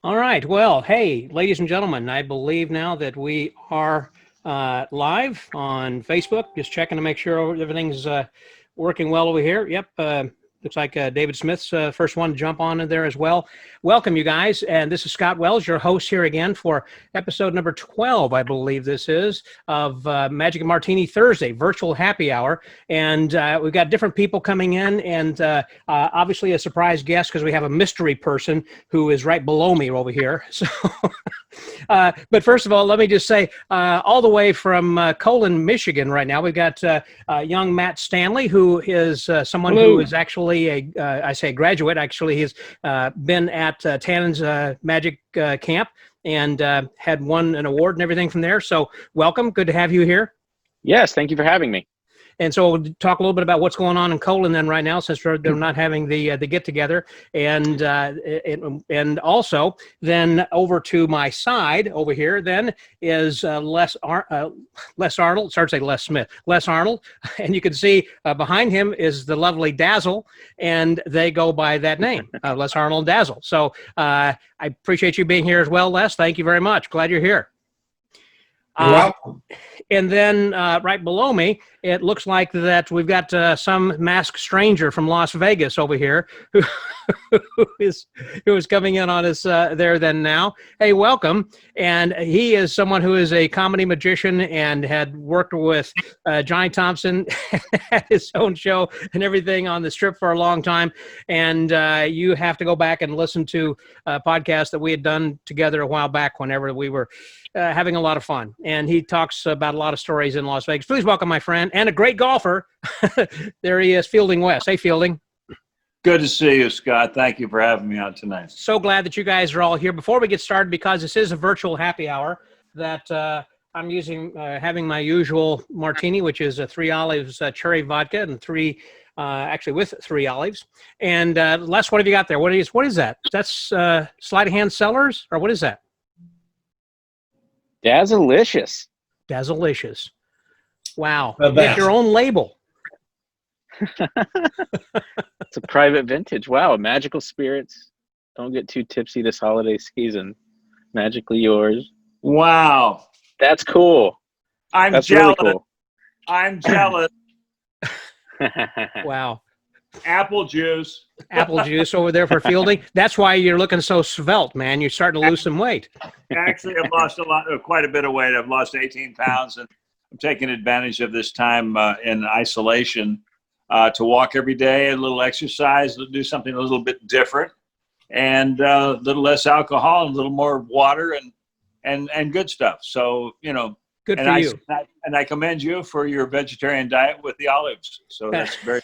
All right. Well, hey, ladies and gentlemen, I believe now that we are live on Facebook. Just checking to make sure everything's working well over here. Yep. Looks like David Smith's first one to jump on in there as well. Welcome, you guys. And this is Scott Wells, your host here again for episode number 12, I believe this is, of Magic and Martini Thursday, virtual happy hour. And we've got different people coming in and obviously a surprise guest because we have a mystery person who is right below me over here. So, but first of all, let me just say, all the way from Colon, Michigan right now, we've got young Matt Stanley, who is someone who is actually I say graduate. Actually, he's been at Tannen's Magic Camp and had won an award and everything from there. So welcome. Good to have you here. Yes, thank you for having me. And so we'll talk a little bit about what's going on in Colon then right now, since they're not having the get together, and also then over to my side over here then is Les Arnold. Sorry to say Les Smith, Les Arnold, and you can see behind him is the lovely Dazzle, and they go by that name, Les Arnold Dazzle. So I appreciate you being here as well, Les. Thank you very much. Glad you're here. You're welcome. And then right below me, it looks like that we've got some masked stranger from Las Vegas over here who is coming in on us there then now. Hey, welcome. And he is someone who is a comedy magician and had worked with Johnny Thompson, had his own show and everything on the Strip for a long time. And you have to go back and listen to a podcast that we had done together a while back whenever we were having a lot of fun. And he talks about a lot of stories in Las Vegas. Please welcome my friend and a great golfer. There he is, Fielding West. Hey, Fielding. Good to see you, Scott. Thank you for having me on tonight. So glad that you guys are all here. Before we get started, because this is a virtual happy hour, that I'm having my usual martini, which is a 3 olives cherry vodka and actually with 3 olives. And Les, what have you got there? What is that? That's Sleight of Hand Cellars, or what is that? Dazzalicious. Dazzalicious. Wow. You get your own label. It's a private vintage. Wow. Magical spirits. Don't get too tipsy this holiday season. Magically yours. Wow. That's cool. That's jealous. Really cool. I'm jealous. Wow. Apple juice. Apple juice over there for Fielding. That's why you're looking so svelte, man. You're starting to lose some weight. Actually, I've lost quite a bit of weight. I've lost 18 pounds, and I'm taking advantage of this time in isolation to walk every day, a little exercise, do something a little bit different, and a little less alcohol, and a little more water, and good stuff. So, good for you. And I commend you for your vegetarian diet with the olives. So that's very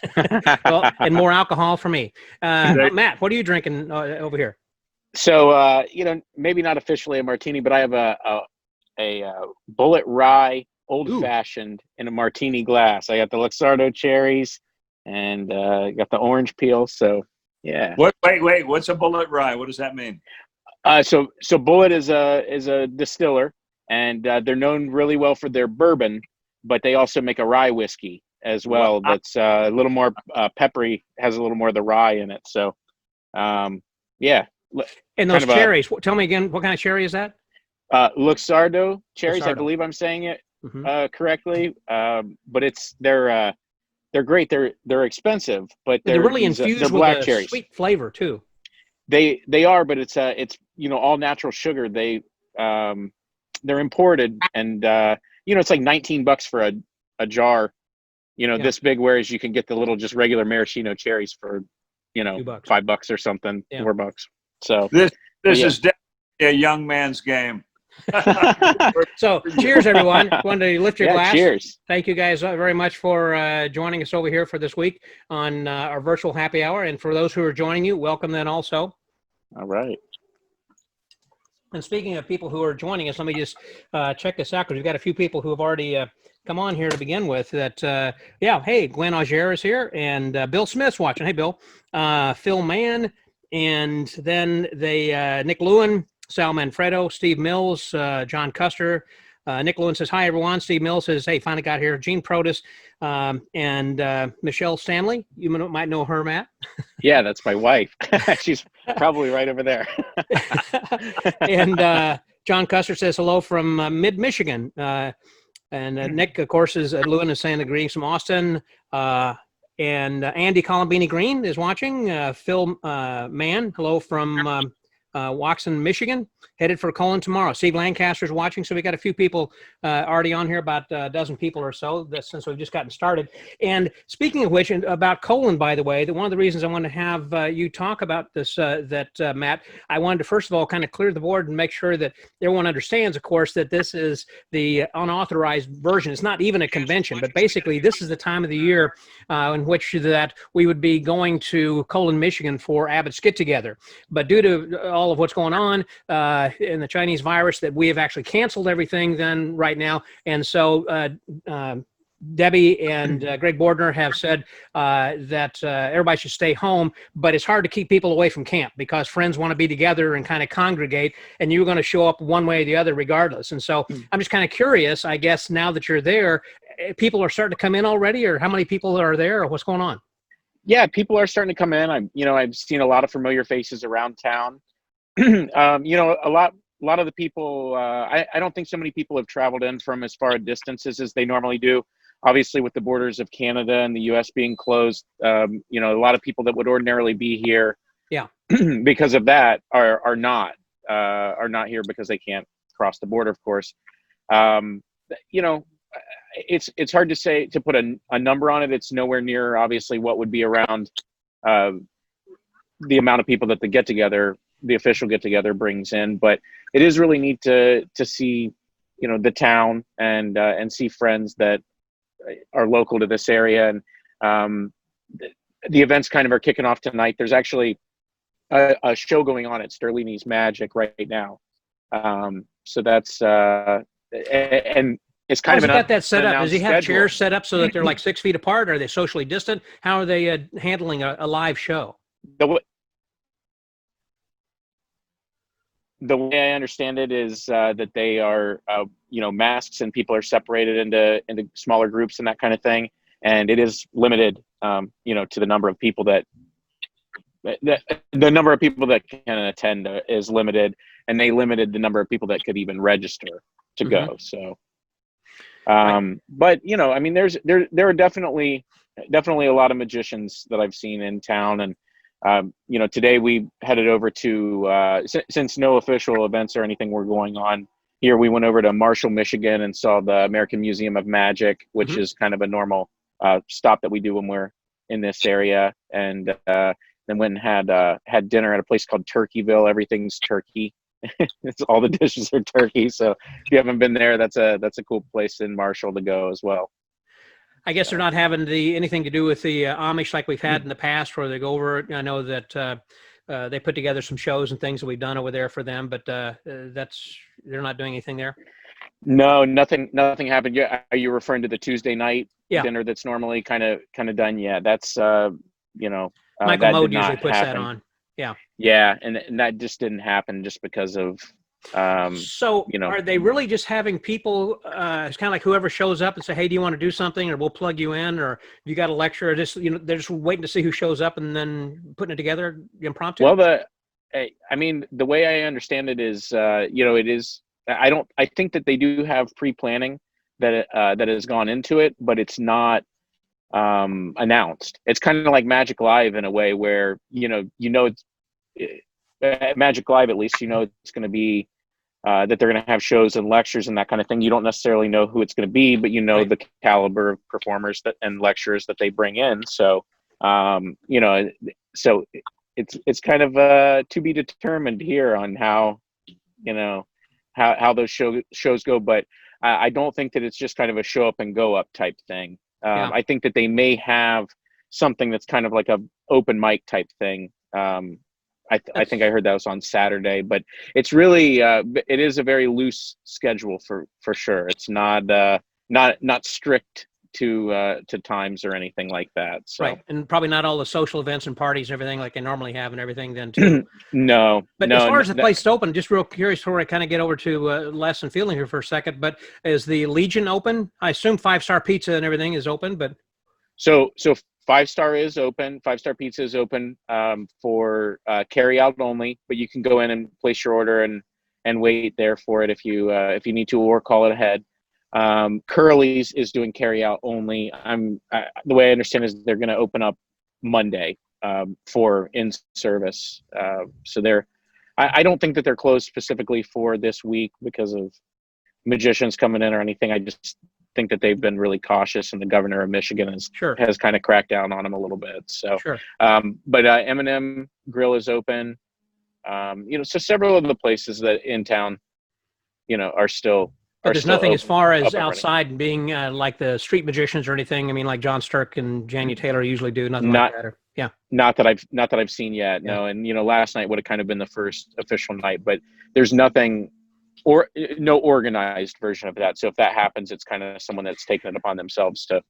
well, and more alcohol for me. Matt, what are you drinking over here? So, maybe not officially a martini, but I have a bullet rye old-fashioned in a martini glass. I got the Luxardo cherries and got the orange peel. So, yeah. Wait. What's a bullet rye? What does that mean? So Bullet is a distiller. And they're known really well for their bourbon, but they also make a rye whiskey as well. That's a little more peppery, has a little more of the rye in it. So, yeah. And those cherries, tell me again, what kind of cherry is that? Luxardo cherries, Luxardo. I believe I'm saying it correctly. But they're great. They're expensive, but they're really infused they're with black a cherries. Sweet flavor too. They are, but it's all natural sugar. They're imported, and it's like $19 for a jar, this big, whereas you can get the little just regular maraschino cherries for $5 or something, $4. So this is definitely a young man's game. So cheers, everyone. Wanted to lift your glass. Cheers. Thank you guys very much for joining us over here for this week on our virtual happy hour. And for those who are joining you, welcome then also. All right. And speaking of people who are joining us, let me just check this out, because we've got a few people who have already come on here to begin with. Hey, Glenn Auger is here, and Bill Smith's watching. Hey, Bill. Phil Mann, and then Nick Lewin, Sal Manfredo, Steve Mills, John Custer, Nick Lewin says, hi, everyone. Steve Mills says, hey, finally got here. Gene Protus and Michelle Stanley. You might know her, Matt. Yeah, that's my wife. She's probably right over there. And John Custer says hello from mid-Michigan. Nick, of course, Lewin is saying the greetings from Austin. And Andy Colombini Green is watching. Phil Mann, hello from Waxon, Michigan, headed for Colon tomorrow. Steve Lancaster's watching. So we got a few people already on here, about a dozen people or so, since we've just gotten started. And speaking of which, and about Colon, by the way, one of the reasons I want to have you talk about this, Matt, I wanted to first of all kind of clear the board and make sure that everyone understands, of course, that this is the unauthorized version. It's not even a convention, but basically this is the time of the year in which that we would be going to Colon, Michigan for Abbott's get-together. But due to all of what's going on in the Chinese virus, that we have actually canceled everything then right now. And so Debbie and Greg Bordner have said that everybody should stay home, but it's hard to keep people away from camp because friends want to be together and kind of congregate, and you're going to show up one way or the other regardless. And so I'm just kind of curious, I guess, now that you're there, people are starting to come in already, or how many people are there, or what's going on? Yeah, people are starting to come in. I've seen a lot of familiar faces around town. A lot of the people, I don't think so many people have traveled in from as far distances as they normally do. Obviously, with the borders of Canada and the U.S. being closed, a lot of people that would ordinarily be here, because of that, are not here because they can't cross the border, of course. It's hard to put a number on it. It's nowhere near obviously what would be around the amount of people that the official get together brings in, but it is really neat to see, the town and see friends that are local to this area. And the events kind of are kicking off tonight. There's actually a show going on at Sterlini's Magic right now. So that's and it's kind of got that set up. Does he have schedule. chairs set up so that they're like 6 feet apart? Are they socially distant? How are they handling a live show? The way I understand it is that they are, masks, and people are separated into smaller groups and that kind of thing. And it is limited, to the number of people that the number of people that can attend is limited, and they limited the number of people that could even register to go. So, but there are definitely a lot of magicians that I've seen in town. And today we headed over to, since no official events or anything were going on here, we went over to Marshall, Michigan, and saw the American Museum of Magic, which is kind of a normal stop that we do when we're in this area. And then went and had dinner at a place called Turkeyville. Everything's turkey. All the dishes are turkey. So if you haven't been there, that's a cool place in Marshall to go as well. I guess they're not having anything to do with the Amish like we've had in the past, where they go over. I know that they put together some shows and things that we've done over there for them, but they're not doing anything there. No, nothing happened yet. Are you referring to the Tuesday night dinner that's normally kind of done? Yeah, that's Michael Mode usually puts that on. Yeah, and that just didn't happen just because of. Are they really just having people? It's kind of like whoever shows up and say, "Hey, do you want to do something?" Or we'll plug you in, or you got a lecture, or just they're just waiting to see who shows up and then putting it together impromptu. Well, the way I understand it is, it is. I think that they do have pre-planning that has gone into it, but it's not announced. It's kind of like Magic Live in a way where it's at Magic Live, at least it's going to be that they're going to have shows and lectures and that kind of thing. You don't necessarily know who it's going to be, but right. The caliber of performers and lecturers that they bring in. So so it's kind of to be determined here on how those shows go. But I don't think that it's just kind of a show up and go up type thing. I think that they may have something that's kind of like a open mic type thing. I think I heard that was on Saturday, but it's really it is a very loose schedule for sure. It's not strict to times or anything like that. So. Right, and probably not all the social events and parties and everything like they normally have and everything then too. No, But no, as far as the no, place is open, just real curious before I kind of get over to Les and Fielding here for a second, but is the Legion open? I assume 5-star pizza and everything is open, but. So 5-star is open. 5-star pizza is open for carry out only, but you can go in and place your order and wait there for it if you need to, or call it ahead. Curly's is doing carry out only. The way I understand is they're going to open up Monday for in service. So I don't think that they're closed specifically for this week because of magicians coming in or anything. I just think that they've been really cautious, and the governor of Michigan has kind of cracked down on them a little bit. So, but M&M Grill is open. So several of the places that in town, are still. But there's nothing as far as outside being like the street magicians or anything. I mean, like John Stirk and Janie Taylor usually do nothing like that. Not that I've seen yet. No. And, last night would have kind of been the first official night, but there's nothing or no organized version of that. So if that happens, it's kind of someone that's taken it upon themselves to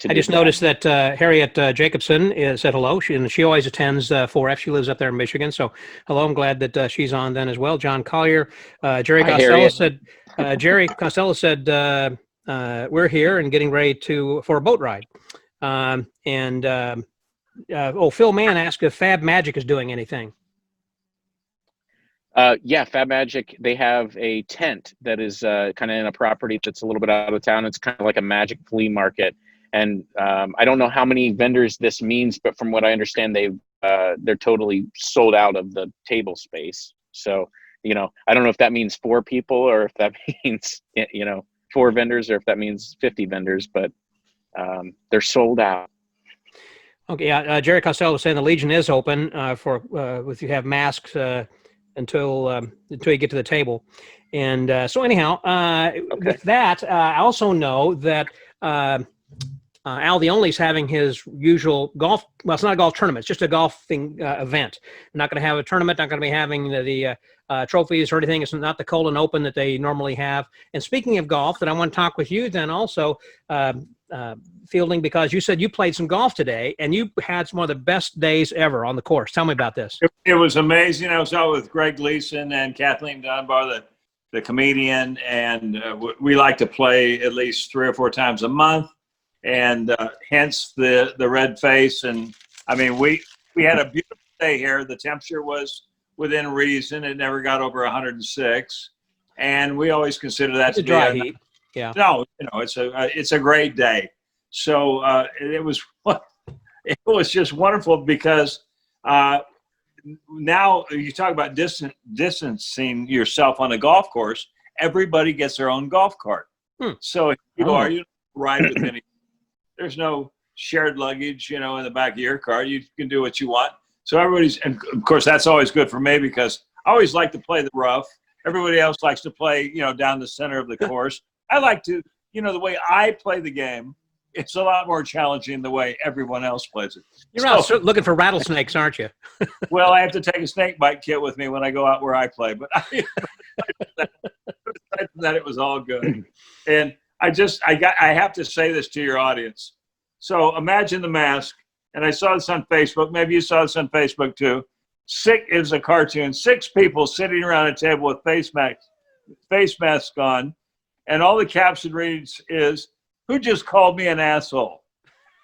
I just noticed that Harriet Jacobson said hello. She always attends 4F. She lives up there in Michigan. So hello. I'm glad that she's on then as well. John Collier, Jerry Costello said, we're here and getting ready for a boat ride. Phil Mann asked if Fab Magic is doing anything. Fab Magic, they have a tent that is kind of in a property that's a little bit out of town. It's kind of like a magic flea market. And I don't know how many vendors this means, but from what I understand, they're totally sold out of the table space. So, I don't know if that means 4 people or if that means, 4 vendors or if that means 50 vendors, but they're sold out. Okay. Yeah. Jerry Costello was saying the Legion is open if you have masks until you get to the table. And so anyhow, with that, I also know that Al the Only's having his usual golf. Well, it's not a golf tournament; it's just a golfing event. We're not going to have a tournament. Not going to be having the trophies or anything. It's not the Colon Open that they normally have. And speaking of golf, that I want to talk with you then also, Fielding, because you said you played some golf today and you had some of the best days ever on the course. Tell me about this. It was amazing. I was out with Greg Gleason and Kathleen Dunbar, the comedian, and we like to play at least 3 or 4 times a month. And hence the red face. And I mean, we had a beautiful day here. The temperature was within reason. It never got over 106. And we always consider that to be dry heat. Yeah. No, it's a great day. So it was just wonderful because now you talk about distancing yourself on a golf course. Everybody gets their own golf cart. So if you ride with any. There's no shared luggage, in the back of your car. You can do what you want. So and of course, that's always good for me because I always like to play the rough. Everybody else likes to play, down the center of the course. I like to, the way I play the game, it's a lot more challenging the way everyone else plays it. You're out looking for rattlesnakes, aren't you? Well, I have to take a snake bite kit with me when I go out where I play. But aside from that, it was all good. And I have to say this to your audience. So imagine the mask, and I saw this on Facebook. Maybe you saw this on Facebook too. It was a cartoon. 6 people sitting around a table with face masks on, and all the caption reads is, "Who just called me an asshole?"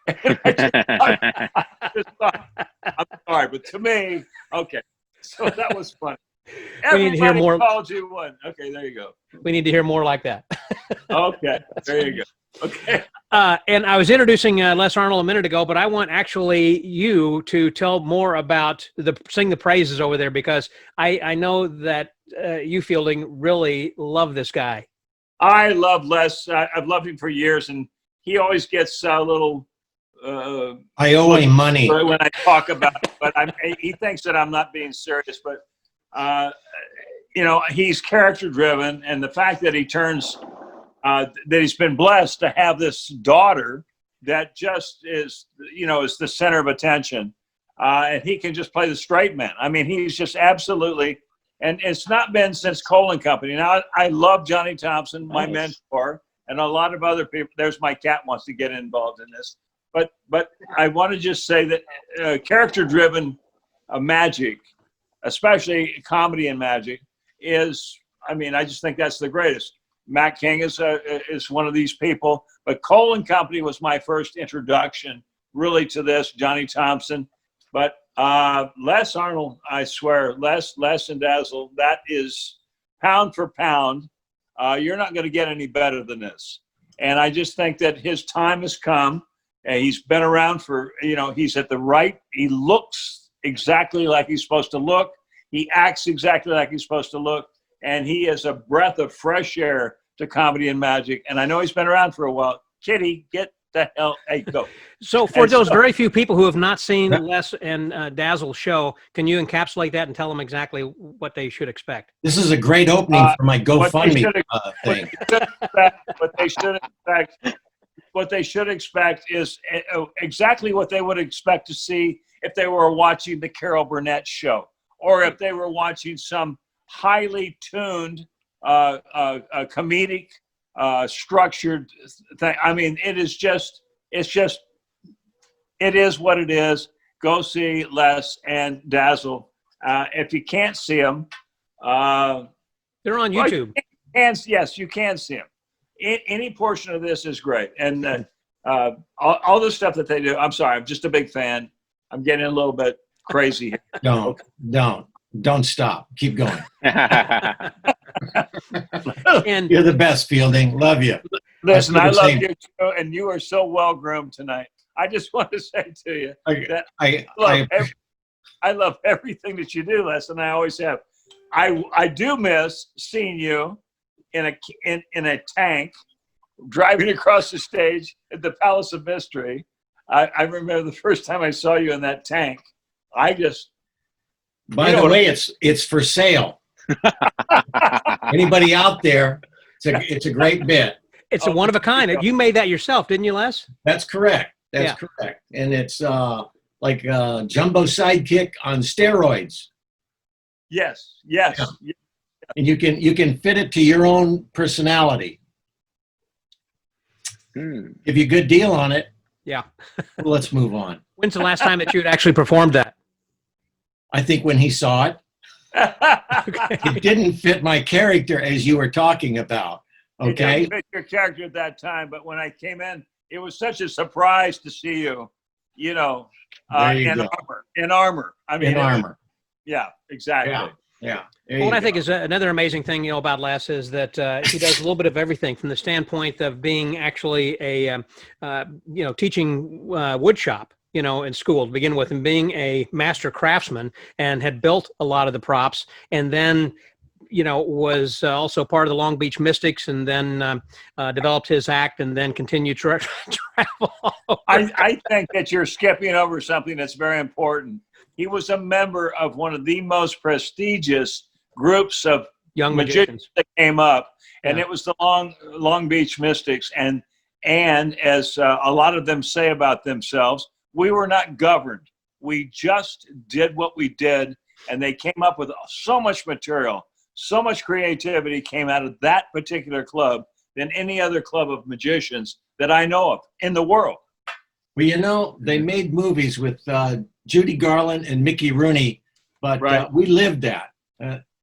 And I just thought, I'm sorry, but to me, okay. So that was funny. Everybody called you one. Okay, there you go. We need to hear more like that. Okay, there you go. Okay. And I was introducing Les Arnold a minute ago, but I want actually you to tell more about sing the praises over there, because I know that you, Fielding, really love this guy. I love Les. I've loved him for years, and he always gets a little. I owe him money when I talk about it, but he thinks that I'm not being serious. But he's character driven, and the fact that he turns. That he's been blessed to have this daughter that just is the center of attention. And he can just play the straight man. I mean, he's just absolutely, and it's not been since Cole & Company. Now, I love Johnny Thompson, my mentor, and a lot of other people. There's my cat wants to get involved in this. But I want to just say that character-driven magic, especially comedy and magic, is, I mean, I just think that's the greatest. Matt King is one of these people, but Cole and Company was my first introduction really to this, Johnny Thompson. But Les Arnold, I swear, Les and Dazzle, that is pound for pound. You're not going to get any better than this. And I just think that his time has come. He's been around for, he's at the right. He looks exactly like he's supposed to look. He acts exactly like he's supposed to look. And he is a breath of fresh air to comedy and magic. And I know he's been around for a while. Kitty, get the hell, hey, go. So for those very few people who have not seen Les and Dazzle's show, can you encapsulate that and tell them exactly what they should expect? This is a great opening for my GoFundMe thing. What they should expect is exactly what they would expect to see if they were watching the Carol Burnett show, or if they were watching some highly tuned, comedic, structured thing. I mean, it is what it is. Go see Les and Dazzle. If you can't see them, they're on YouTube. Yes, you can see them. Any portion of this is great. And all the stuff that they do, I'm sorry, I'm just a big fan. I'm getting a little bit crazy here. Don't stop. Keep going. And you're the best, Fielding. Love you. Listen, I love you too, and you are so well groomed tonight. I just want to say to you that I love everything that you do, Les, and I always have. I do miss seeing you in a tank driving across the stage at the Palace of Mystery. I remember the first time I saw you in that tank. By the way, it's for sale. Anybody out there? It's a great bit. It's a one of a kind. You made that yourself, didn't you, Les? That's correct. That's correct. And it's like a jumbo sidekick on steroids. Yes. Yeah. And you can fit it to your own personality. Give you a good deal on it. Yeah. Well, let's move on. When's the last time that you had actually performed that? I think when he saw it. Okay. It didn't fit my character as you were talking about. Okay. It didn't fit your character at that time, but when I came in, it was such a surprise to see you, in armor. I mean, in armor. Yeah, exactly. Yeah. Well, what I think is another amazing thing, about Les is that he does a little bit of everything from the standpoint of being actually a, teaching wood shop, in school to begin with, and being a master craftsman, and had built a lot of the props, and then, was also part of the Long Beach Mystics, and then developed his act, and then continued to travel. I think that you're skipping over something that's very important. He was a member of one of the most prestigious groups of young magicians that came up, and it was the Long Beach Mystics. And as a lot of them say about themselves, we were not governed. We just did what we did, and they came up with so much material, so much creativity came out of that particular club than any other club of magicians that I know of in the world. Well, they made movies with Judy Garland and Mickey Rooney, but we lived that.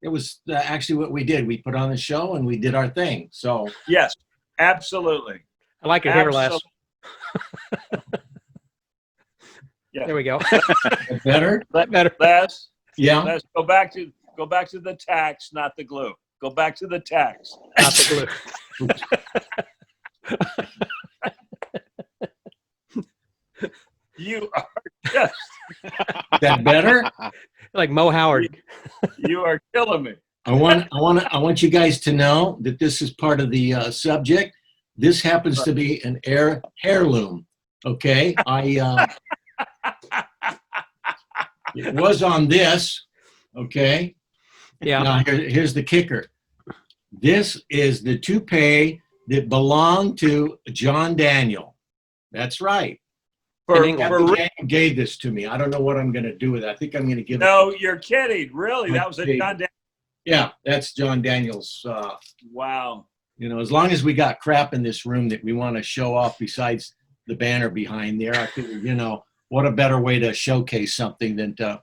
It was actually what we did. We put on the show and we did our thing. So yes, absolutely. I like your hair, Les. Yeah. There we go. Better? Better. Les? Yeah. Les, go back to the tacks, not the glue. Go back to the tacks. Not the glue. You are just. Is that better? Like Mo Howard. You are killing me. I want you guys to know that this is part of the subject. This happens to be an heirloom. Okay, it was on this. Okay. Yeah. Now here's the kicker. This is the toupee that belonged to John Daniel. That's right. Daniel gave this to me. I don't know what I'm going to do with it. I think I'm going to give it. No, you're kidding. Really? That was a John Daniel. Yeah, that's John Daniel's. Wow. You know, as long as we got crap in this room that we want to show off besides the banner behind there, I figured, you know, what a better way to showcase something than to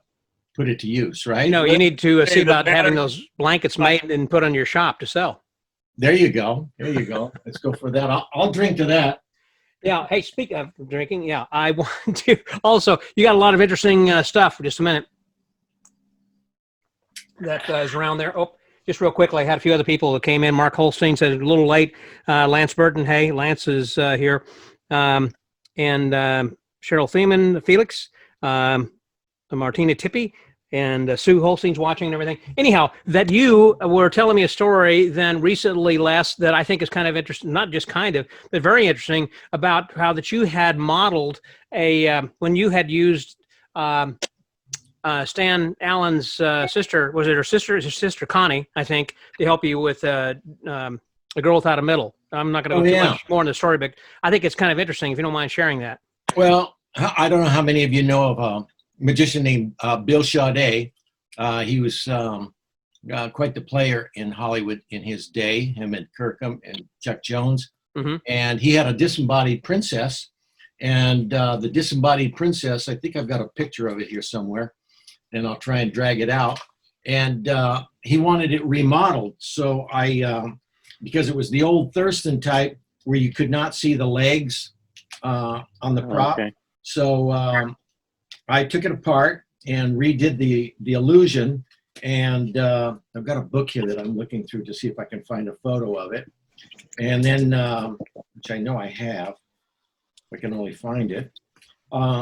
put it to use, right? No, you need to see about banner- having those blankets made and put on your shop to sell. There you go. There you go. Let's go for that. I'll drink to that. Yeah. Hey, speak of drinking. Yeah, I want to also. You got a lot of interesting stuff. For just a minute. That is around there. Oh, just real quickly, I had a few other people that came in. Mark Holstein said a little late. Lance Burton. Hey, Lance is here, and Cheryl Thiemann, Felix, Martina Tippy. And Sue Holstein's watching and everything. Anyhow, that you were telling me a story then recently, Les, that I think is kind of interesting, not just kind of, but very interesting, about how that you had modeled when you had used Stan Allen's sister, was it her sister? His sister, Connie, I think, to help you with A Girl Without a Middle. I'm not going to go too much more in the story, but I think it's kind of interesting if you don't mind sharing that. Well, I don't know how many of you know of magician named Bill Sade. He was quite the player in Hollywood in his day, him and Kirkham and Chuck Jones. Mm-hmm. And he had a disembodied princess. And the disembodied princess, I think I've got a picture of it here somewhere, and I'll try and drag it out. And he wanted it remodeled. So because it was the old Thurston type where you could not see the legs on the prop. Okay. So I took it apart and redid the illusion, and I've got a book here that I'm looking through to see if I can find a photo of it. And then, which I know I have, if I can only find it.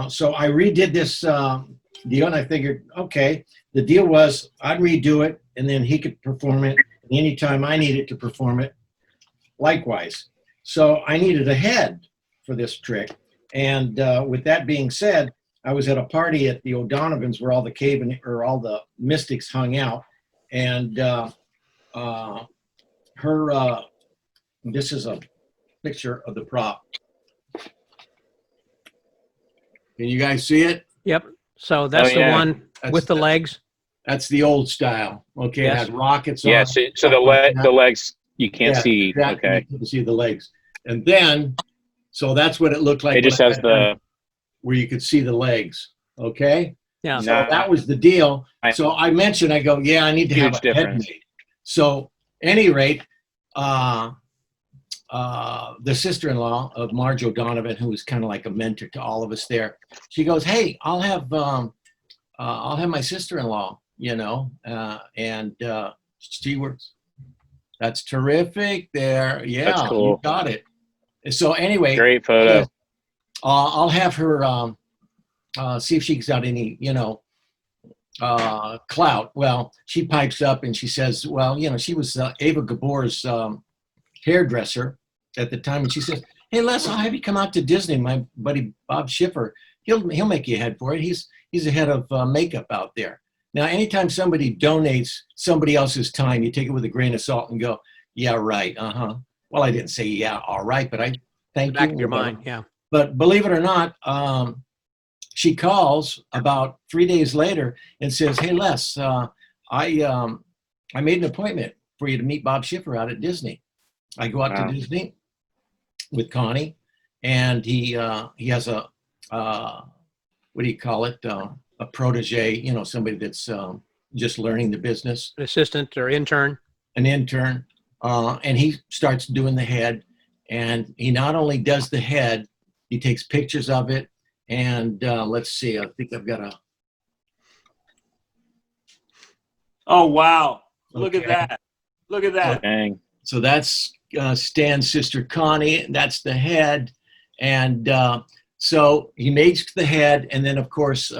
So I redid this deal, and I figured, okay, the deal was I'd redo it, and then he could perform it anytime I needed to perform it, likewise. So I needed a head for this trick, and with that being said, I was at a party at the O'Donovans where all the mystics hung out, and this is a picture of the prop. Can you guys see it? Yep. So that's the one with the legs. That's the old style. Okay, Yes. it has rockets on. Yeah. So the legs you can't see. Exactly. Okay. You can see the legs, and then so that's what it looked like. It just has where you could see the legs. Okay. Yeah. So that was the deal. So I mentioned, I go, yeah, I need to have a head made. So any rate, the sister-in-law of Marge O'Donovan, who was kind of like a mentor to all of us there, she goes, hey, I'll have my sister-in-law, you know, and she works. That's terrific there. Yeah, that's cool. You got it. So anyway, great photo. I'll have her see if she's got any, you know, clout. Well, she pipes up and she says, well, you know, she was Ava Gabor's hairdresser at the time, and she says, hey, Les, I'll have you come out to Disney. My buddy Bob Schiffer, he'll make you a head for it. He's the head of makeup out there. Now, anytime somebody donates somebody else's time, you take it with a grain of salt and go, yeah, right, Well, I didn't say yeah, all right, but I thank you. Back in your mind, yeah. But believe it or not, she calls about 3 days later and says, hey, Les, I made an appointment for you to meet Bob Schiffer out at Disney. I go out to Disney with Connie, and he has a, what do you call it, a protege, you know, somebody that's just learning the business. An assistant or intern. An intern. And he starts doing the head, and he not only does the head, he takes pictures of it. And let's see, I think I've got a. Oh, wow. Look at that. Look at that. Dang. So that's Stan's sister, Connie. That's the head. And so he makes the head. And then, of course,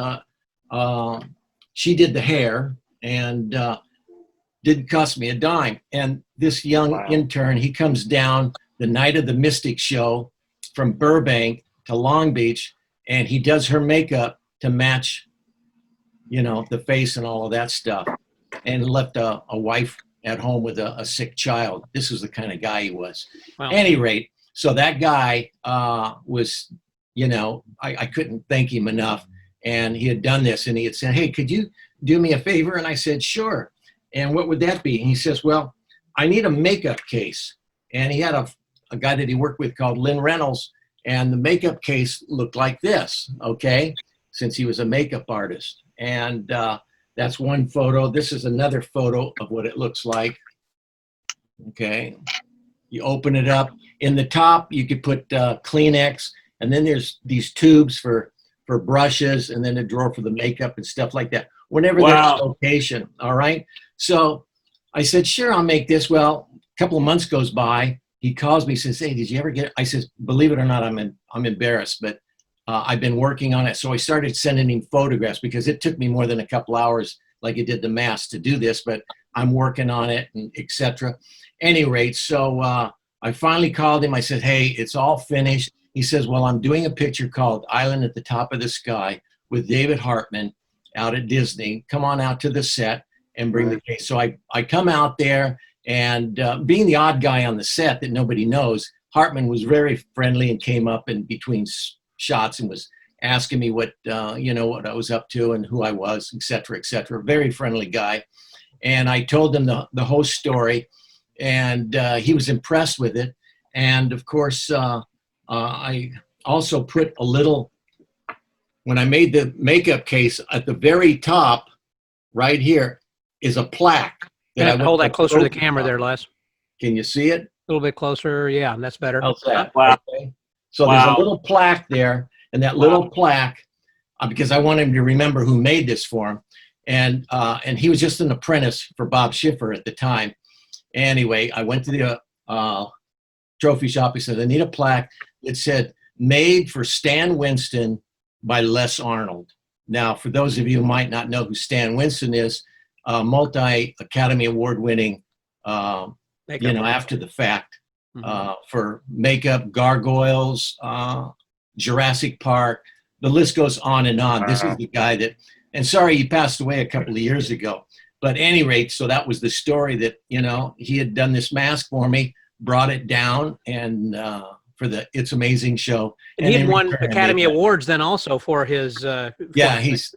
she did the hair, and didn't cost me a dime. And this young intern, he comes down the night of the Mystic Show from Burbank to Long Beach, and he does her makeup to match, you know, the face and all of that stuff, and left a wife at home with a sick child. This was the kind of guy he was. Wow. At any rate, so that guy was, you know, I couldn't thank him enough. And he had done this, and he had said, hey, could you do me a favor? And I said, sure. And what would that be? And he says, well, I need a makeup case. I need a makeup case And he had a guy that he worked with called Lynn Reynolds, and the makeup case looked like this, okay, since he was a makeup artist. And that's one photo. This is another photo of what it looks like. Okay, you open it up. In the top, you could put Kleenex, and then there's these tubes for brushes, and then a drawer for the makeup and stuff like that. Whenever there's a location, all right? So I said, sure, I'll make this. Well, a couple of months goes by. He calls me, says, hey, did you ever get it? I says, believe it or not, I'm embarrassed, but I've been working on it. So I started sending him photographs because it took me more than a couple hours like it did the mask to do this, but I'm working on it and et cetera. Any rate, so I finally called him. I said, hey, it's all finished. He says, well, I'm doing a picture called Island at the Top of the Sky with David Hartman out at Disney. Come on out to the set and bring the case. So I come out there, and being the odd guy on the set that nobody knows, Hartman was very friendly and came up in between shots and was asking me what, what I was up to and who I was, et cetera, et cetera. Very friendly guy. And I told him the whole story, and he was impressed with it. And of course, I also put a little, when I made the makeup case, at the very top, right here, is a plaque. Yeah, hold that closer to the camera there, Les. Can you see it? A little bit closer. Yeah, that's better. How's that? Wow. Okay. So there's a little plaque there, and that little plaque, because I want him to remember who made this for him. And he was just an apprentice for Bob Schiffer at the time. Anyway, I went to the trophy shop. He said, I need a plaque. It said, made for Stan Winston by Les Arnold. Now, for those of you who might not know who Stan Winston is, multi-Academy Award winning, after the fact, for makeup, Gargoyles, Jurassic Park, the list goes on and on. This is the guy that, and sorry, he passed away a couple of years ago. But at any rate, so that was the story that, he had done this mask for me, brought it down, and for the It's Amazing show. And he had won Academy Awards then also for his.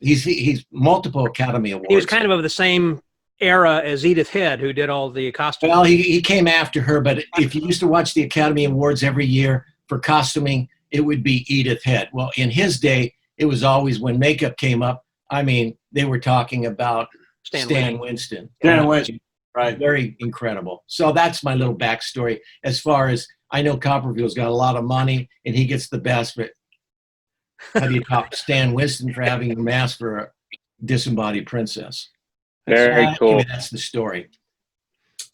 He's multiple Academy Awards. He was kind of the same era as Edith Head, who did all the costumes. Well, he came after her, but if you used to watch the Academy Awards every year for costuming, it would be Edith Head. Well, in his day, it was always when makeup came up. I mean, they were talking about Stan Winston. Stan Winston, right. Very incredible. So that's my little backstory. As far as I know, Copperfield's got a lot of money, and he gets the best, but how do you top Stan Winston for having a mask for a disembodied princess? Very cool. Maybe that's the story.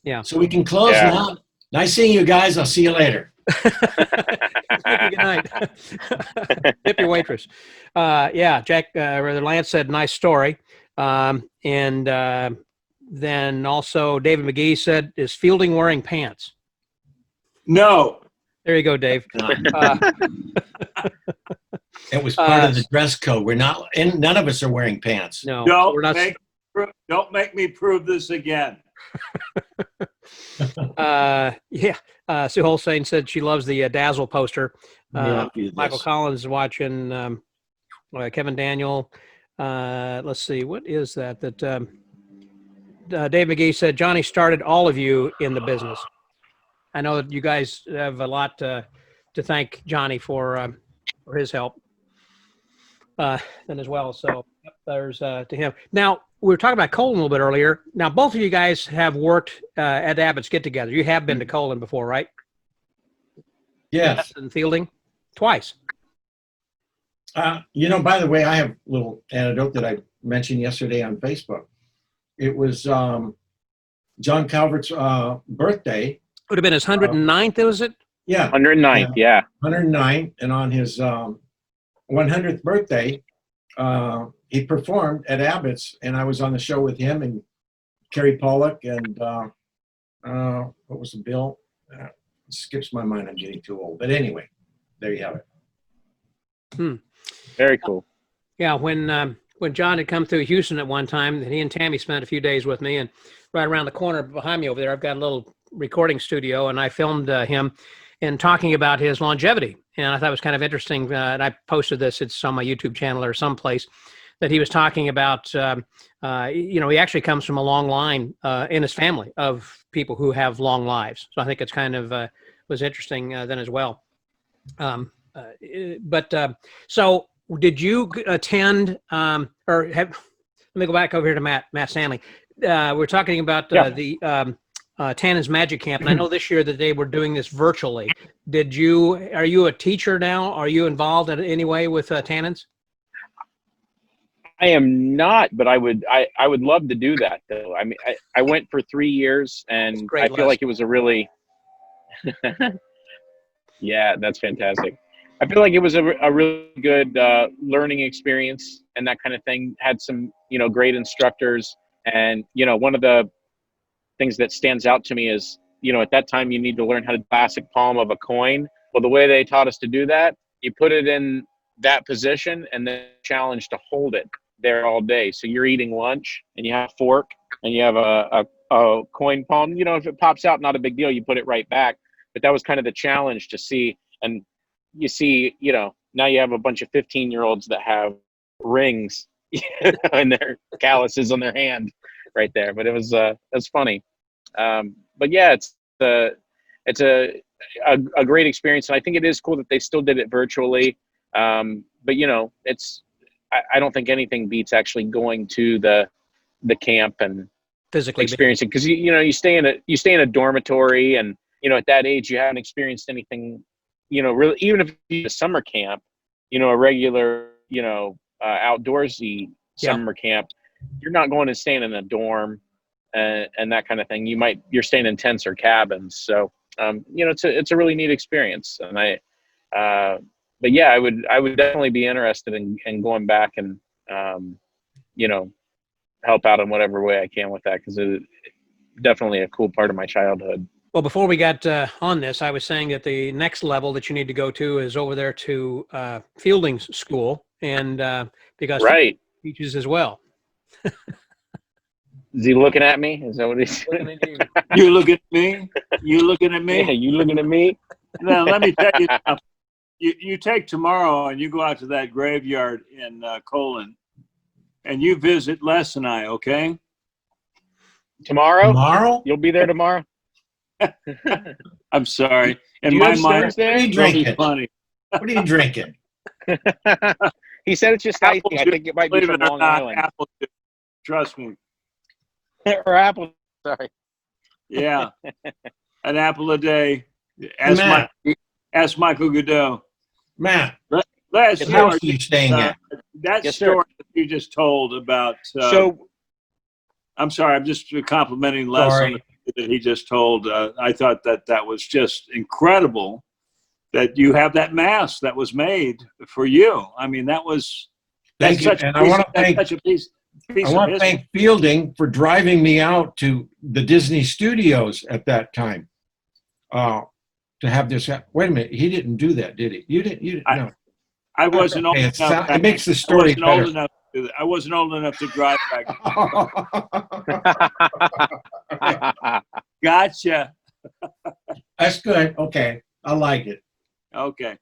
Yeah. So we can close now. Nice seeing you guys. I'll see you later. Good night. Tip your waitress. Jack, Lance said, nice story. And then also David McGee said, is Fielding wearing pants? No. There you go, Dave. It was part of the dress code. We're not, and none of us are wearing pants. No, Don't make me prove this again. Sue Holstein said she loves the Dazzle poster. Michael Collins is watching. Kevin Daniel. Let's see, what is that? Dave McGee said Johnny started all of you in the business. I know that you guys have a lot to thank Johnny for his help then as well. So there's to him. Now, we were talking about Colin a little bit earlier. Now, both of you guys have worked at Abbott's Get Together. You have been to Colin before, right? Yes. And Fielding? Twice. By the way, I have a little anecdote that I mentioned yesterday on Facebook. It was John Calvert's birthday. Would have been his 109th, was it? Yeah. 109th, yeah. 109, and on his 100th birthday, he performed at Abbott's, and I was on the show with him and Kerry Pollock and what was the bill? It skips my mind. I'm getting too old. But anyway, there you have it. Very cool. Yeah, when John had come through Houston at one time, he and Tammy spent a few days with me, and right around the corner behind me over there, I've got a little recording studio, and I filmed him and talking about his longevity. And I thought it was kind of interesting. And I posted this. It's on my YouTube channel or someplace that he was talking about, he actually comes from a long line in his family of people who have long lives. So I think it's kind of was interesting then as well. So did you attend let me go back over here to Matt Stanley. We're talking about the Tannen's Magic Camp, and I know this year that they were doing this virtually. Are you a teacher now? Are you involved in any way with Tannen's? I am not, but I would love to do that though. I mean, I went for 3 years, and I feel like it was a really yeah, that's fantastic. I feel like it was a really good learning experience and that kind of thing. Had some, great instructors. And, one of the things that stands out to me is, at that time you need to learn how to classic palm of a coin. Well, the way they taught us to do that, you put it in that position and then challenge to hold it there all day. So you're eating lunch and you have a fork and you have a coin palm. If it pops out, not a big deal. You put it right back. But that was kind of the challenge to see. And you see, now you have a bunch of 15-year-olds that have rings and their calluses on their hand right there. But it was funny. But yeah, it's a great experience. And I think it is cool that they still did it virtually. But I don't think anything beats actually going to the camp and physically experiencing, because you stay in a dormitory, and at that age you haven't experienced anything, really, even if you a summer camp, a regular, outdoorsy summer camp, you're not going and staying in a dorm and that kind of thing. You're staying in tents or cabins. So, it's a really neat experience. And but yeah, I would definitely be interested in going back and, help out in whatever way I can with that, because it's definitely a cool part of my childhood. Well, before we got on this, I was saying that the next level that you need to go to is over there to Fielding's school, and because right. he teaches as well. Is he looking at me? Is that what he's looking at you? You looking at me? You looking at me? Yeah, you looking at me? Now, let me tell you, you take tomorrow and you go out to that graveyard in Colon, and you visit Les and I, okay? Tomorrow? Tomorrow? You'll be there tomorrow? I'm sorry. In Do you my have mind, Stars there? What are you drinking? funny. What are you drinking? He said it's just icy. I think it might be Believe from it or Long not, Island. apple juice. Trust me. Or apple. Sorry. Yeah. An apple a day. Ask Michael Godot. Matt, Les, what house are you staying at? that Yes, story sir. that you just told about. So I'm sorry. I'm just complimenting Les on the thing that he just told. I thought that was just incredible that you have that mask that was made for you. I mean, that was. Thank you. And I want to thank Fielding for driving me out to the Disney Studios at that time to have this. Wait a minute, he didn't do that, did he? You didn't. No. I wasn't old enough. It makes the story better. I wasn't old enough to drive back. Gotcha. That's good. Okay, I like it. Okay.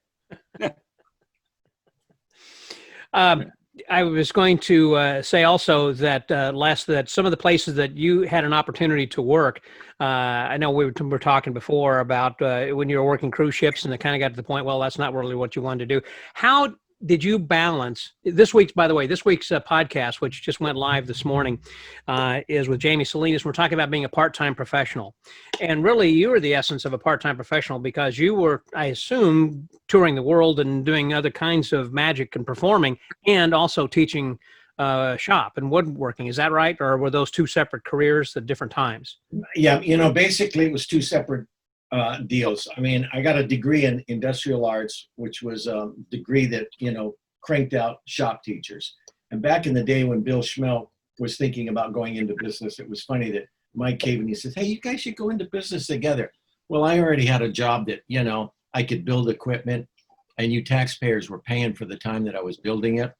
I was going to say also that that some of the places that you had an opportunity to work, I know we were talking before about when you were working cruise ships, and it kind of got to the point, well, that's not really what you wanted to do. How did you balance this week's podcast, which just went live this morning, is with Jamie Salinas. We're talking about being a part-time professional, and really you are the essence of a part-time professional, because you were, I assume, touring the world and doing other kinds of magic and performing, and also teaching shop and woodworking. Is that right? Or were those two separate careers at different times? Yeah, basically it was two separate deals. I mean, I got a degree in industrial arts, which was a degree that, cranked out shop teachers. And back in the day when Bill Schmelk was thinking about going into business, it was funny that Mike came and he says, hey, you guys should go into business together. Well, I already had a job that, I could build equipment, and you taxpayers were paying for the time that I was building it.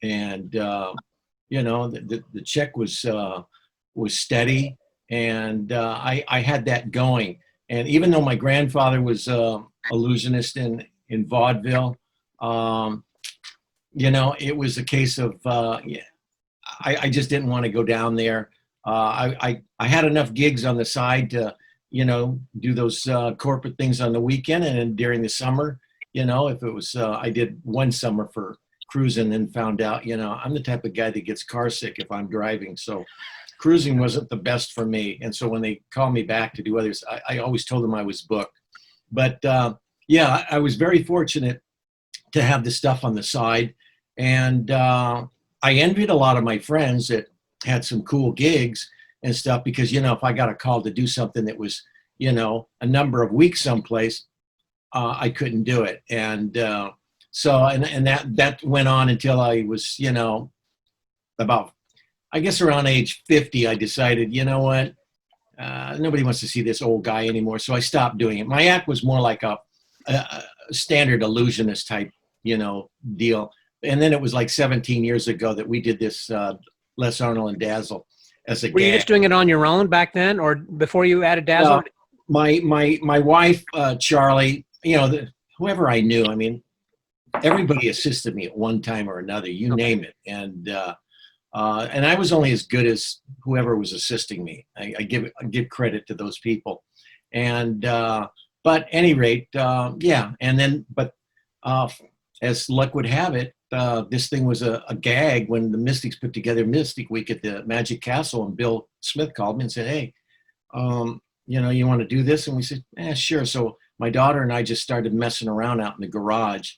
And, the check was steady, and I had that going. And even though my grandfather was illusionist in vaudeville, it was a case of, yeah, I just didn't want to go down there. I had enough gigs on the side to, do those corporate things on the weekend, and then during the summer, if it was, I did one summer for cruising and found out, I'm the type of guy that gets car sick if I'm driving. So cruising wasn't the best for me. And so when they called me back to do others, I always told them I was booked. But yeah, I was very fortunate to have the stuff on the side. And I envied a lot of my friends that had some cool gigs and stuff, because, if I got a call to do something that was, a number of weeks someplace, I couldn't do it. And so, and that went on until I was, about, I guess around age 50, I decided, what, nobody wants to see this old guy anymore. So I stopped doing it. My act was more like a standard illusionist type, deal. And then it was like 17 years ago that we did this Les Arnold and Dazzle as a Were you just doing it on your own back then, or before you added Dazzle? My wife, Charlie, whoever I knew, everybody assisted me at one time or another, you name it. And I was only as good as whoever was assisting me. I give credit to those people. And, but at any rate, yeah. And then, but as luck would have it, this thing was a gag when the Mystics put together Mystic Week at the Magic Castle, and Bill Smith called me and said, hey, you want to do this? And we said, sure. So my daughter and I just started messing around out in the garage,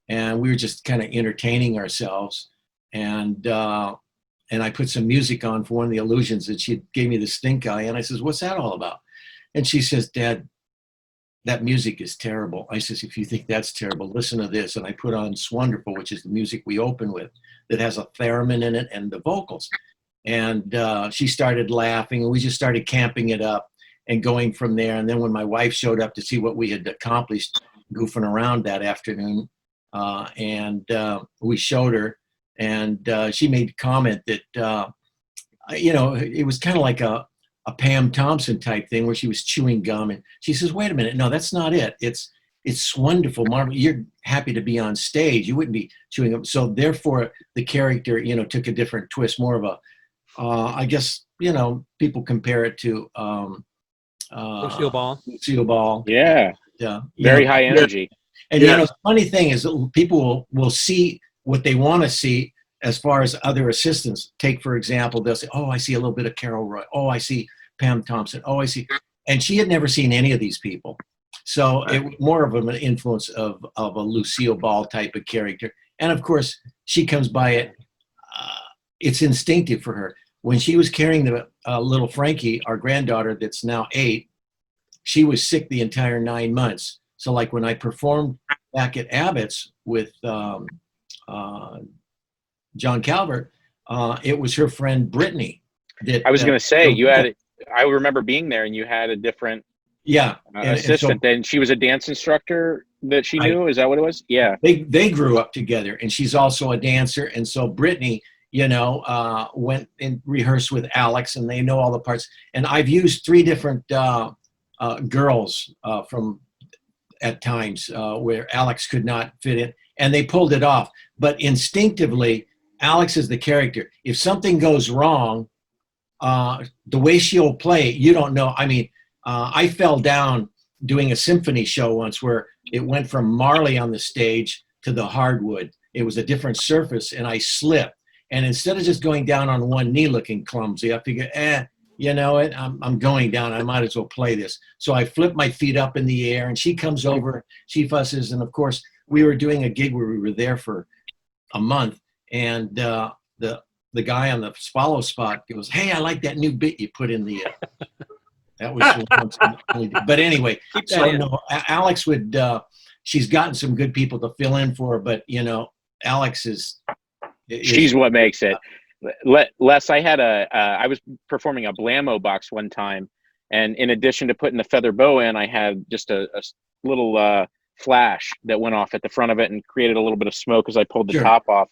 and we were just kind of entertaining ourselves. And I put some music on for one of the illusions, and she gave me the stink eye. And I says, what's that all about? And she says, Dad, that music is terrible. I says, if you think that's terrible, listen to this. And I put on Swonderful, which is the music we open with, that has a theremin in it and the vocals. And she started laughing, and we just started camping it up and going from there. And then when my wife showed up to see what we had accomplished goofing around that afternoon, and we showed her, and she made a comment that, it was kind of like a Pam Thompson type thing where she was chewing gum, and she says, wait a minute, no, that's not it. It's wonderful, Marvel. You're happy to be on stage. You wouldn't be chewing gum. So therefore the character, took a different twist, more of a, I guess, people compare it to Lucille Ball. Lucille Ball. Yeah. Very high energy. And, the funny thing is that people will see what they want to see as far as other assistants. Take, for example, they'll say, oh, I see a little bit of Carol Roy. Oh, I see Pam Thompson. Oh, I see. And she had never seen any of these people. So it was more of an influence of a Lucille Ball type of character. And, of course, she comes by it. It's instinctive for her. When she was carrying the little Frankie, our granddaughter that's now 8, she was sick the entire 9 months. So, like, when I performed back at Abbott's with John Calvert, it was her friend Brittany. I was going to say, I remember being there, and you had a different assistant. And she was a dance instructor that she knew. Is that what it was? Yeah. They grew up together, and she's also a dancer. And so Brittany, went and rehearsed with Alex, and they know all the parts. And I've used 3 different girls from at times where Alex could not fit in, and they pulled it off. But instinctively, Alex is the character. If something goes wrong, the way she'll play, you don't know. I fell down doing a symphony show once where it went from Marley on the stage to the hardwood. It was a different surface, and I slipped. And instead of just going down on one knee looking clumsy, I figured, you know what, I'm going down. I might as well play this. So I flipped my feet up in the air, and she comes over, she fusses. And of course, we were doing a gig where we were there for a month. And the guy on the follow spot goes, hey, I like that new bit you put in the that was but anyway, so no, Alex would she's gotten some good people to fill in for her, but Alex is she's what makes it. Les, I had I was performing a Blammo box one time, and in addition to putting the feather bow in, I had just a little flash that went off at the front of it and created a little bit of smoke as I pulled the top off.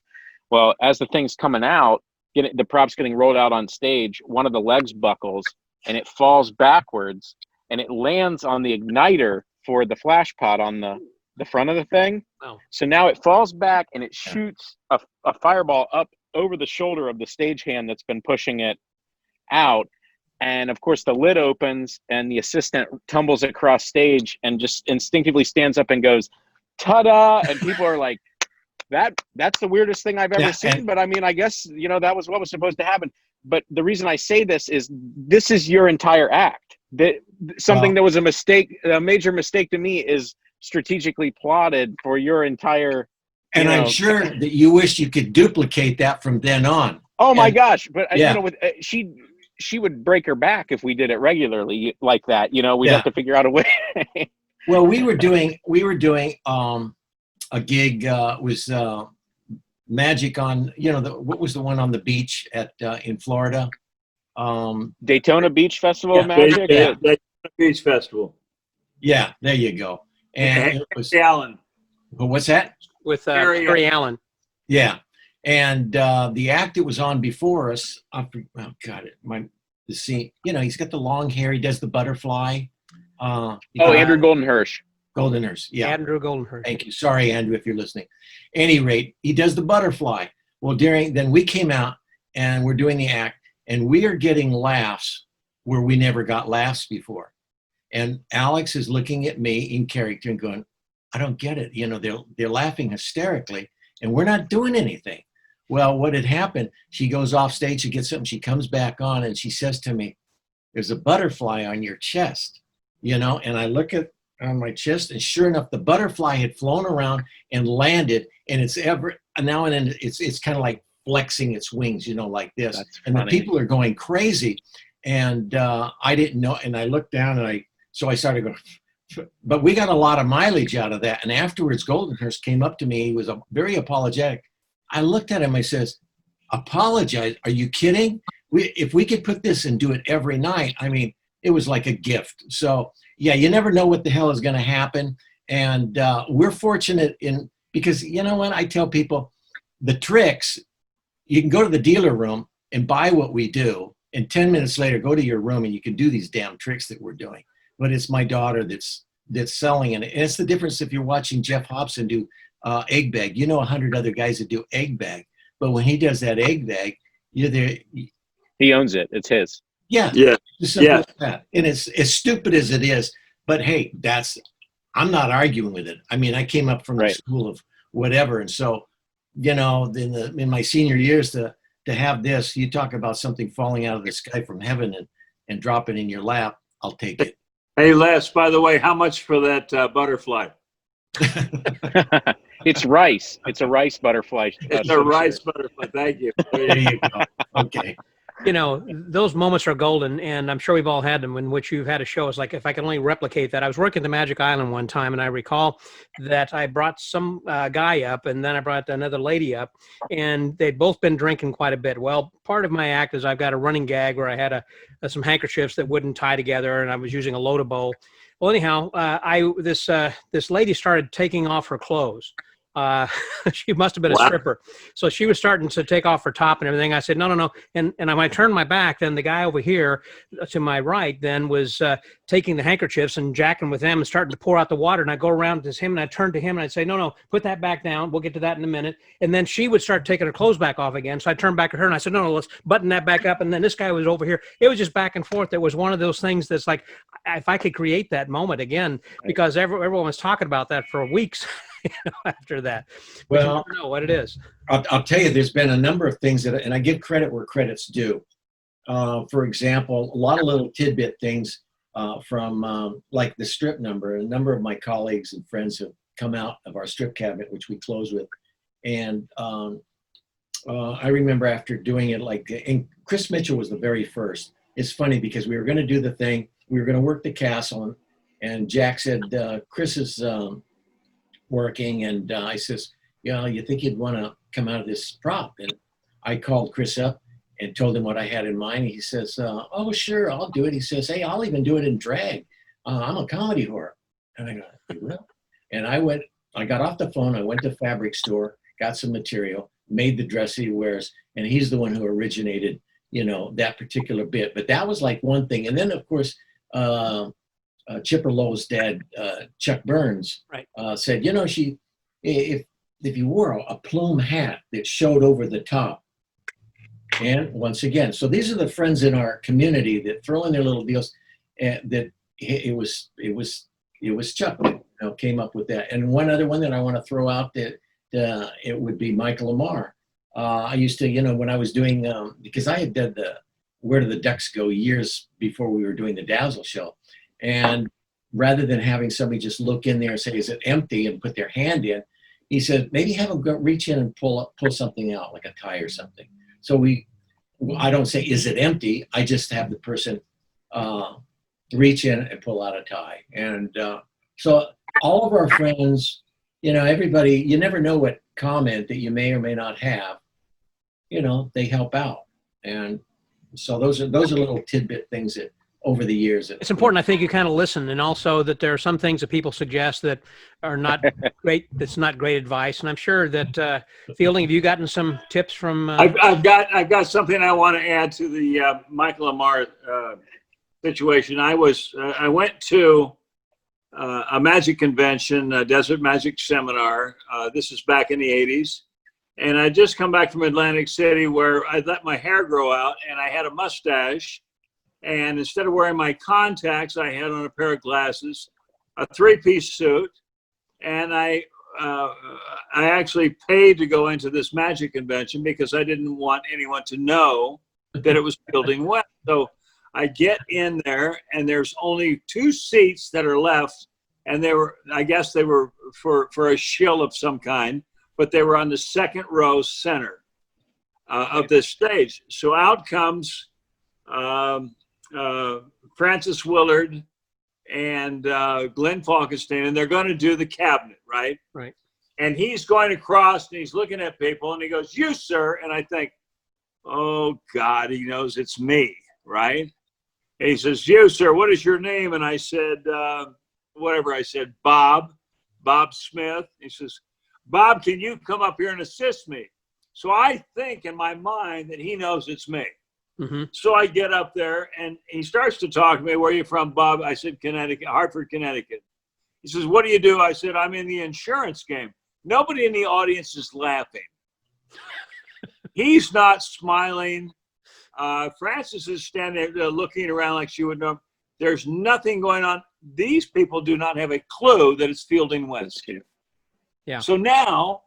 Well, as the thing's coming out, the prop's getting rolled out on stage, one of the legs buckles, and it falls backwards, and it lands on the igniter for the flash pot on the the front of the thing. Oh. So now it falls back and it shoots a fireball up over the shoulder of the stagehand that's been pushing it out. And of course the lid opens and the assistant tumbles across stage and just instinctively stands up and goes, "Ta-da!" And people are like, that's the weirdest thing I've ever seen. But I mean, I guess, that was what was supposed to happen. But the reason I say this is your entire act. That something that was a mistake, a major mistake to me, is strategically plotted for your entire. And I'm sure that you wish you could duplicate that from then on. Oh my gosh! But she would break her back if we did it regularly like that. We'd have to figure out a way. Well, we were doing a gig. Was Magic on, what was the one on the beach in Florida? Daytona Beach Festival of Magic? Daytona Beach Festival. Yeah, there you go. And it was Allen. Well, what's that? With Barry Allen. Yeah. And the act that was on before us, the scene, he's got the long hair, he does the butterfly. Andrew Goldenhirsch. Goldenhirsch, yeah. Andrew Goldenhirsch. Thank you. Sorry, Andrew, if you're listening. Any rate, he does the butterfly. Well, then we came out and we're doing the act, and we are getting laughs where we never got laughs before. And Alex is looking at me in character and going, I don't get it. They're laughing hysterically, and we're not doing anything. Well, what had happened, she goes off stage, she gets something, she comes back on, and she says to me, "There's a butterfly on your chest," and I look on my chest, and sure enough, the butterfly had flown around and landed, and it's now and then it's kind of like flexing its wings, like this. That's and funny. The people are going crazy, and I didn't know, and I looked down, and I started going, but we got a lot of mileage out of that. And afterwards, Goldenhirsch came up to me. He was very apologetic. I looked at him. I says, "Apologize? Are you kidding? If we could put this and do it every night, I mean, it was like a gift." So yeah, you never know what the hell is going to happen. And we're fortunate because you know what? I tell people, the tricks, you can go to the dealer room and buy what we do, and 10 minutes later, go to your room and you can do these damn tricks that we're doing. But it's my daughter that's selling it. And it's the difference if you're watching Jeff Hobson do egg bag. 100 other guys that do egg bag. But when he does that egg bag, you're there. He owns it. It's his. Yeah. Yeah. As that. And it's as stupid as it is. But hey, I'm not arguing with it. I mean, I came up from the school of whatever. And so, in my senior years to have this, you talk about something falling out of the sky from heaven and drop it in your lap, I'll take it. Hey, Les, by the way, how much for that butterfly? It's rice. It's a rice butterfly. It's a rice butterfly. Thank you. There you go. Okay. Those moments are golden, and I'm sure we've all had them in which you've had a show. It's like, if I can only replicate that. I was working at the Magic Island one time, and I recall that I brought some guy up, and then I brought another lady up, and they'd both been drinking quite a bit. Well, part of my act is I've got a running gag where I had some handkerchiefs that wouldn't tie together, and I was using a load bowl. Well, anyhow, this lady started taking off her clothes. She must have been a stripper. So she was starting to take off her top and everything. I said, no. And when I turned my back, then the guy over here to my right then was taking the handkerchiefs and jacking with them and starting to pour out the water. And I go around to him and I turn to him and I'd say, no, put that back down. We'll get to that in a minute. And then she would start taking her clothes back off again. So I turned back at her and I said, no, let's button that back up. And then this guy was over here. It was just back and forth. It was one of those things that's like, if I could create that moment again, because everyone was talking about that for weeks. After that, but you never know what it is. I'll tell you, there's been a number of things and I give credit where credit's due. For example, a lot of little tidbit things from like the strip number. A number of my colleagues and friends have come out of our strip cabinet, which we close with. And I remember after doing it, and Chris Mitchell was the very first. It's funny because we were going to do the thing. We were going to work the castle, and Jack said, Chris is working, and I says, you think you'd want to come out of this prop? And I called Chris up and told him what I had in mind. He says, oh, sure, I'll do it. He says, hey, I'll even do it in drag. I'm a comedy whore. And I go, you will? And I got off the phone. I went to Fabric Store, got some material, made the dress he wears, and he's the one who originated, that particular bit. But that was like one thing. And then, of course, Chipper Lowe's dad, Chuck Burns, Right. said, you know, if you wore a plume hat that showed over the top, and once again, so these are the friends in our community that throw in their little deals, and that it was Chuck that came up with that. And one other one that I want to throw out that it would be Michael Lamar. I used to, you know, when I was doing, because I had done the Where Do the Ducks Go years before we were doing the Dazzle show. And rather than having somebody just look in there and say, is it empty, and put their hand in, he said, maybe have them go reach in and pull something out, like a tie or something. So I don't say, is it empty? I just have the person reach in and pull out a tie. And so all of our friends, you know, everybody, you never know what comment that you may or may not have, you know, they help out. And so those are little tidbit things that over the years. It's important, I think, you kind of listen, and also that there are some things that people suggest that are not great. That's not great advice. And I'm sure that Fielding, have you gotten some tips from? I've got something I want to add to the Michael Lamar situation. I went to a magic convention, a desert magic seminar. This is back in the 80s. And I just come back from Atlantic City, where I let my hair grow out and I had a mustache. And instead of wearing my contacts, I had on a pair of glasses, a 3-piece suit. And I actually paid to go into this magic convention because I didn't want anyone to know that it was Fielding West. So I get in there, and there's only 2 seats that are left. And I guess they were for a shill of some kind, but they were on the second row center of this stage. So out comes Francis Willard and Glenn Falkenstein, and they're going to do the cabinet, right? Right. And he's going across, and he's looking at people, and he goes, "You, sir." And I think, oh, God, he knows it's me, right? And he says, "You, sir, what is your name?" And I said, whatever I said, Bob Smith. He says, "Bob, can you come up here and assist me?" So I think in my mind that he knows it's me. Mm-hmm. So I get up there, and he starts to talk to me. "Where are you from, Bob?" I said, "Connecticut, Hartford, Connecticut." He says, "What do you do?" I said, "I'm in the insurance game." Nobody in the audience is laughing. He's not smiling. Frances is standing there looking around like she would know. There's nothing going on. These people do not have a clue that it's Fielding West. Yeah. So now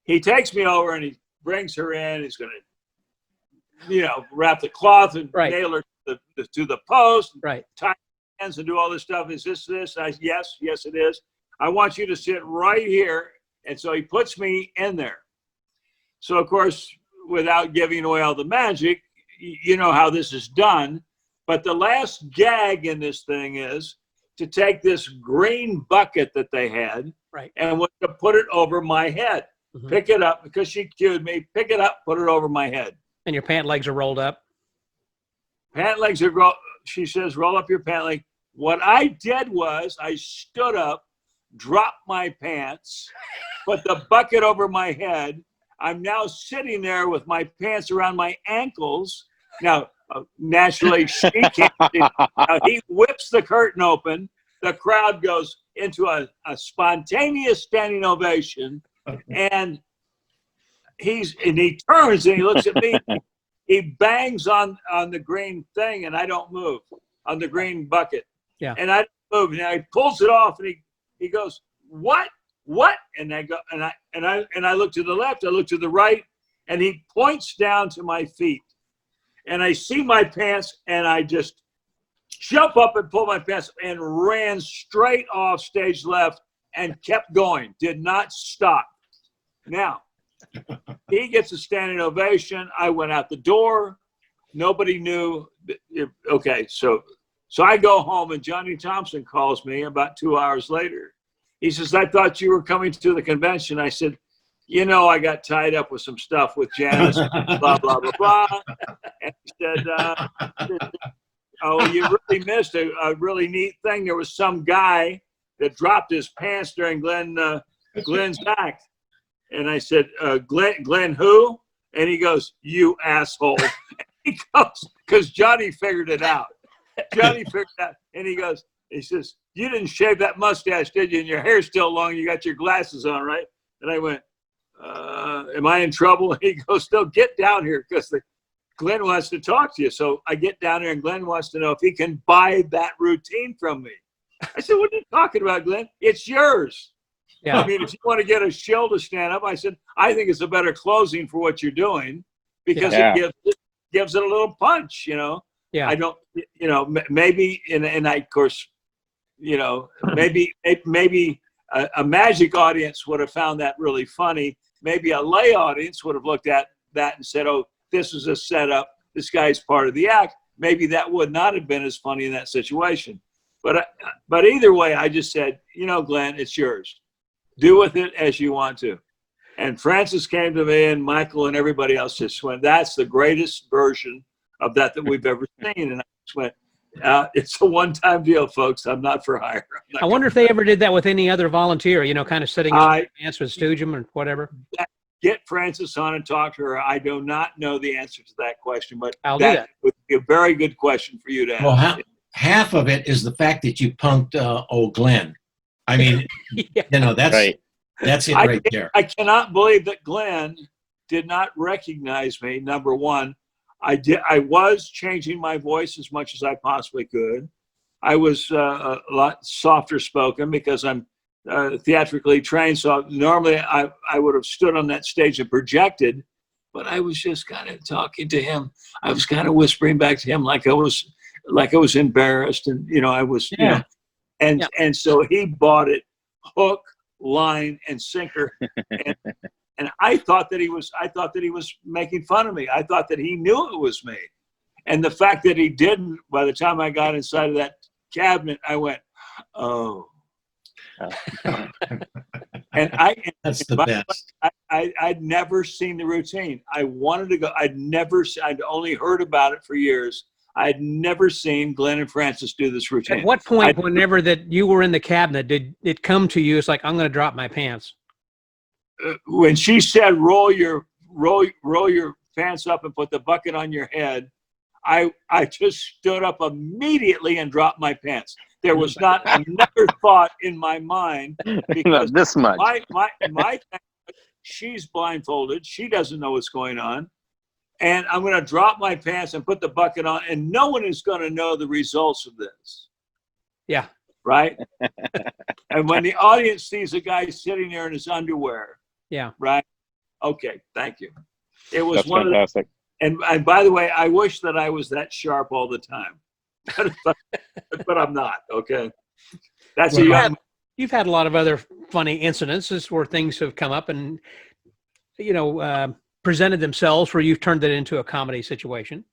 he takes me over and he brings her in. He's going to, you know, wrap the cloth and nail her to the post. Right. Tie hands and do all this stuff. "Is this? Yes, it is. I want you to sit right here." And so he puts me in there. So, of course, without giving away all the magic, you know how this is done. But the last gag in this thing is to take this green bucket that they had, right, and to put it over my head. Mm-hmm. Pick it up, because she cued me. Pick it up, put it over my head. And your pant legs are rolled up. Pant legs are she says, "Roll up your pant leg." What I did was I stood up, dropped my pants, put the bucket over my head. I'm now sitting there with my pants around my ankles. Now, naturally, she can't see. Now, he whips the curtain open. The crowd goes into a spontaneous standing ovation. And he turns and he looks at me. He bangs on the green thing, and I don't move, on the green bucket. Yeah. And I don't move. Now he pulls it off, and he goes, "What? What?" And I go, and I look to the left, I look to the right, and he points down to my feet. And I see my pants, and I just jump up and pull my pants up and ran straight off stage left and kept going, did not stop. Now, he gets a standing ovation. I went out the door. Nobody knew. Okay, so I go home, and Johnny Thompson calls me about 2 hours later. He says, "I thought you were coming to the convention." I said, "You know, I got tied up with some stuff with Janice, blah, blah, blah, blah." And he said, "Oh, you really missed a really neat thing. There was some guy that dropped his pants during Glenn's act." And I said, Glenn who?" And he goes, "You asshole." And he goes, because Johnny figured it out. Johnny figured it out. And he goes, He says, you didn't shave that mustache, did you? And your hair's still long. You got your glasses on, right? And I went, am I in trouble? And he goes, no, get down here because Glenn wants to talk to you. So I get down there and Glenn wants to know if he can buy that routine from me. I said, what are you talking about, Glenn? It's yours. Yeah. I mean, if you want to get a shill to stand up, I said, I think it's a better closing for what you're doing because it gives it a little punch, you know? Yeah. I don't, you know, maybe, and I, of course, you know, maybe a magic audience would have found that really funny. Maybe a lay audience would have looked at that and said, oh, this is a setup. This guy's part of the act. Maybe that would not have been as funny in that situation. But either way, I just said, you know, Glenn, it's yours. Do with it as you want to. And Francis came to me and Michael and everybody else just went, that's the greatest version of that we've ever seen. And I just went, it's a one-time deal, folks. I'm not for hire. I wonder if they ever did that with any other volunteer, you know, kind of sitting in the pants with Stoogem or whatever. Get Francis on and talk to her. I do not know the answer to that question, but I'll do that. Would be a very good question for you to ask. Well, half of it is the fact that you punked old Glenn. I mean, you know, that's right. That's it right there. I cannot believe that Glenn did not recognize me, number one. I was changing my voice as much as I possibly could. I was a lot softer spoken because I'm theatrically trained. So normally I would have stood on that stage and projected, but I was just kind of talking to him. I was kind of whispering back to him like I was embarrassed, and you know I was, you know, and so he bought it hook, line, and sinker. And I thought that he was making fun of me. I thought that he knew it was me. And the fact that he didn't, by the time I got inside of that cabinet, I went, oh. That's the best. I'd never seen the routine. I wanted to go. I'd only heard about it for years. I'd never seen Glenn and Francis do this routine. At what point, whenever that you were in the cabinet, did it come to you? It's like, I'm going to drop my pants. When she said, roll your pants up and put the bucket on your head, I just stood up immediately and dropped my pants. There was not another thought in my mind because this much. My she's blindfolded. She doesn't know what's going on. And I'm going to drop my pants and put the bucket on, and no one is going to know the results of this. Yeah. Right? And when the audience sees a guy sitting there in his underwear. Yeah. Right? Okay. Thank you. It was That's fantastic. And by the way, I wish that I was that sharp all the time. But I'm not. Okay. That's You've had a lot of other funny incidences where things have come up and, you know, presented themselves where you've turned it into a comedy situation.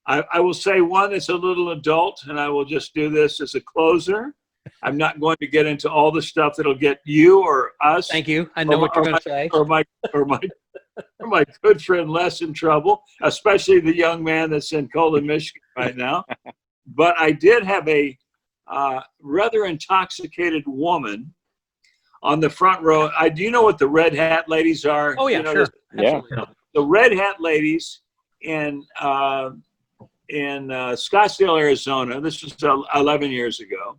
I will say one that's a little adult, and I will just do this as a closer. I'm not going to get into all the stuff that'll get you or us. Thank you. I know what you're going to say. Or my good friend Les in trouble, especially the young man that's in Colon, Michigan right now. But I did have a rather intoxicated woman on the front row. Do you know what the red hat ladies are? Oh yeah, you know, sure. Yeah. The red hat ladies in Scottsdale, Arizona. This was 11 years ago.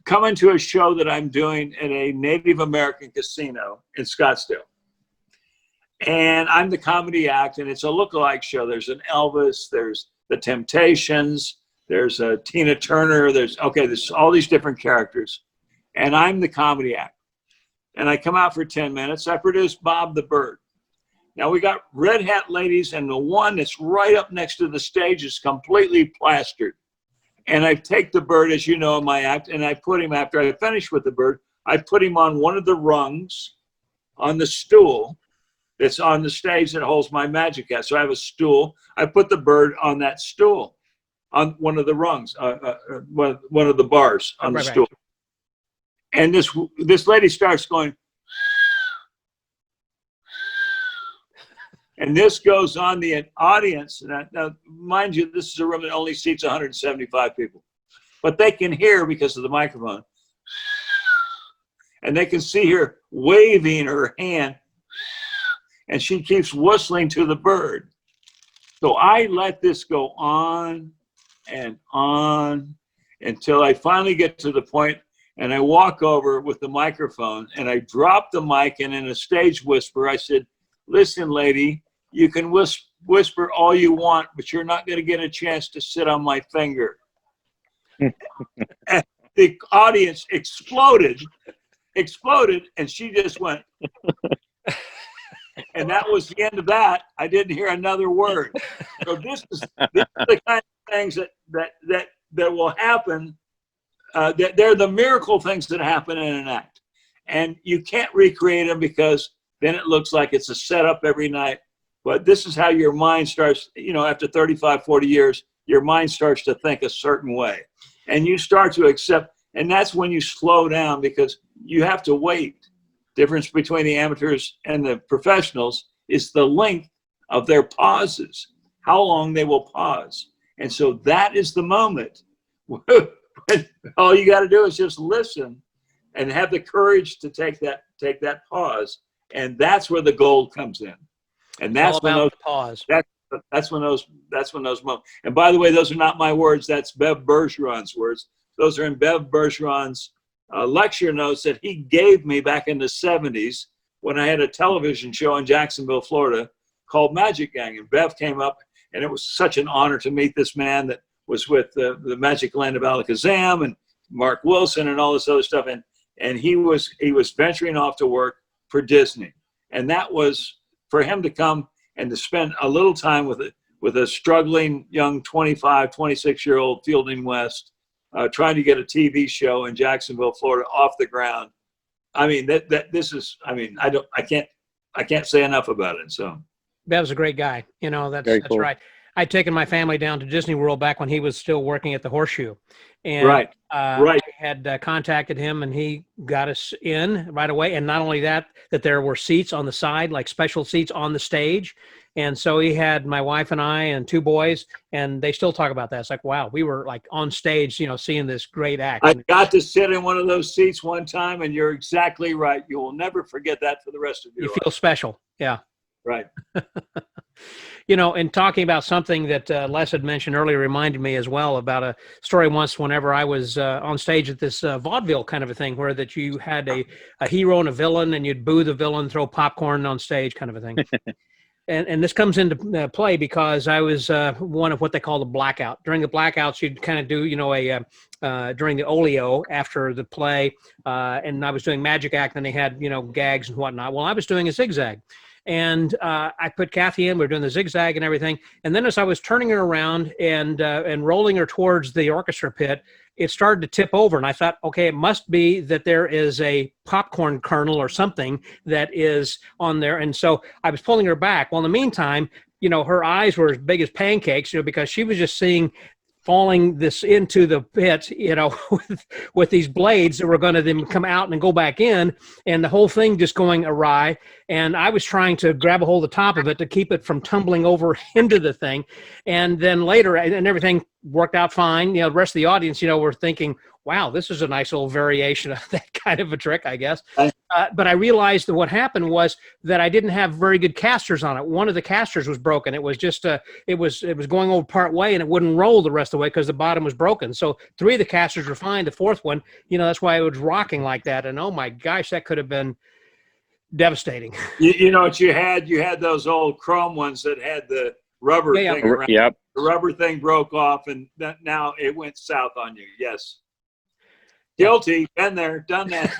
Coming to a show that I'm doing at a Native American casino in Scottsdale. And I'm the comedy act, and it's a lookalike show. There's an Elvis, there's the Temptations, there's a Tina Turner, there's all these different characters. And I'm the comedy act. And I come out for 10 minutes. I produce Bob the Bird. Now we got red hat ladies, and the one that's right up next to the stage is completely plastered. And I take the bird, as you know, in my act, and I put him, after I finish with the bird, I put him on one of the rungs on the stool that's on the stage that holds my magic hat. So I have a stool. I put the bird on that stool, on one of the rungs, one of the bars on the stool. And this lady starts going, and this goes on the audience. Now, mind you, this is a room that only seats 175 people. But they can hear because of the microphone. And they can see her waving her hand. And she keeps whistling to the bird. So I let this go on and on. until I finally get to the point and I walk over with the microphone and I drop the mic, and in a stage whisper, I said, "Listen, lady, you can whisper all you want, but you're not going to get a chance to sit on my finger." And the audience exploded, and she just went. And that was the end of that. I didn't hear another word. So this is the kind of things that will happen. They're the miracle things that happen in an act. And you can't recreate them because then it looks like it's a setup every night. But this is how your mind starts, after 35, 40 years, your mind starts to think a certain way. And you start to accept, and that's when you slow down, because you have to wait. Difference between the amateurs and the professionals is the length of their pauses, how long they will pause. And so that is the moment when all you got to do is just listen and have the courage to take that pause. And that's where the gold comes in. And that's when those pause. That's when those moments. And by the way, those are not my words. That's Bev Bergeron's words. Those are in Bev Bergeron's lecture notes that he gave me back in the 70s when I had a television show in Jacksonville, Florida called Magic Gang. And Bev came up, and it was such an honor to meet this man that was with the Magic Land of Alakazam and Mark Wilson and all this other stuff. And he was venturing off to work for Disney. And that was for him to come and to spend a little time with a struggling young 25, 26-year-old Fielding West, trying to get a TV show in Jacksonville, Florida, off the ground. I mean, I can't say enough about it. So Bev's a great guy. That's cool. right. I'd taken my family down to Disney World back when he was still working at the Horseshoe, and right. I had contacted him, and he got us in right away. And not only that there were seats on the side, like special seats on the stage. And so he had my wife and I and two boys, and they still talk about that. It's like, wow, we were like on stage, seeing this great act. I got to sit in one of those seats one time, and you're exactly right. You will never forget that for the rest of your life. You feel special. Yeah. Right. And talking about something that Les had mentioned earlier reminded me as well about a story once whenever I was on stage at this vaudeville kind of a thing where that you had a hero and a villain, and you'd boo the villain, throw popcorn on stage kind of a thing. And this comes into play because I was one of what they call the blackout. During the blackouts, you'd kind of do, during the oleo after the play, and I was doing magic act, and they had, gags and whatnot. Well, I was doing a zigzag. And I put Kathy in. We were doing the zigzag and everything. And then as I was turning her around and rolling her towards the orchestra pit, it started to tip over. And I thought, okay, it must be that there is a popcorn kernel or something that is on there. And so I was pulling her back. Well, in the meantime, her eyes were as big as pancakes, because she was just seeing falling this into the pit, with these blades that were going to then come out and go back in, and the whole thing just going awry. And I was trying to grab a hold of the top of it to keep it from tumbling over into the thing. And then later, and everything worked out fine. The rest of the audience, were thinking, wow, this is a nice little variation of that kind of a trick, I guess. But I realized that what happened was that I didn't have very good casters on it. One of the casters was broken. It was just, it was going over part way, and it wouldn't roll the rest of the way because the bottom was broken. So 3 of the casters were fine. The 4th one, that's why it was rocking like that. And oh my gosh, that could have been devastating. You know what you had? You had those old chrome ones that had the rubber thing around. Yep. The rubber thing broke off, and now it went south on you. Yes. Guilty. Been there, done that.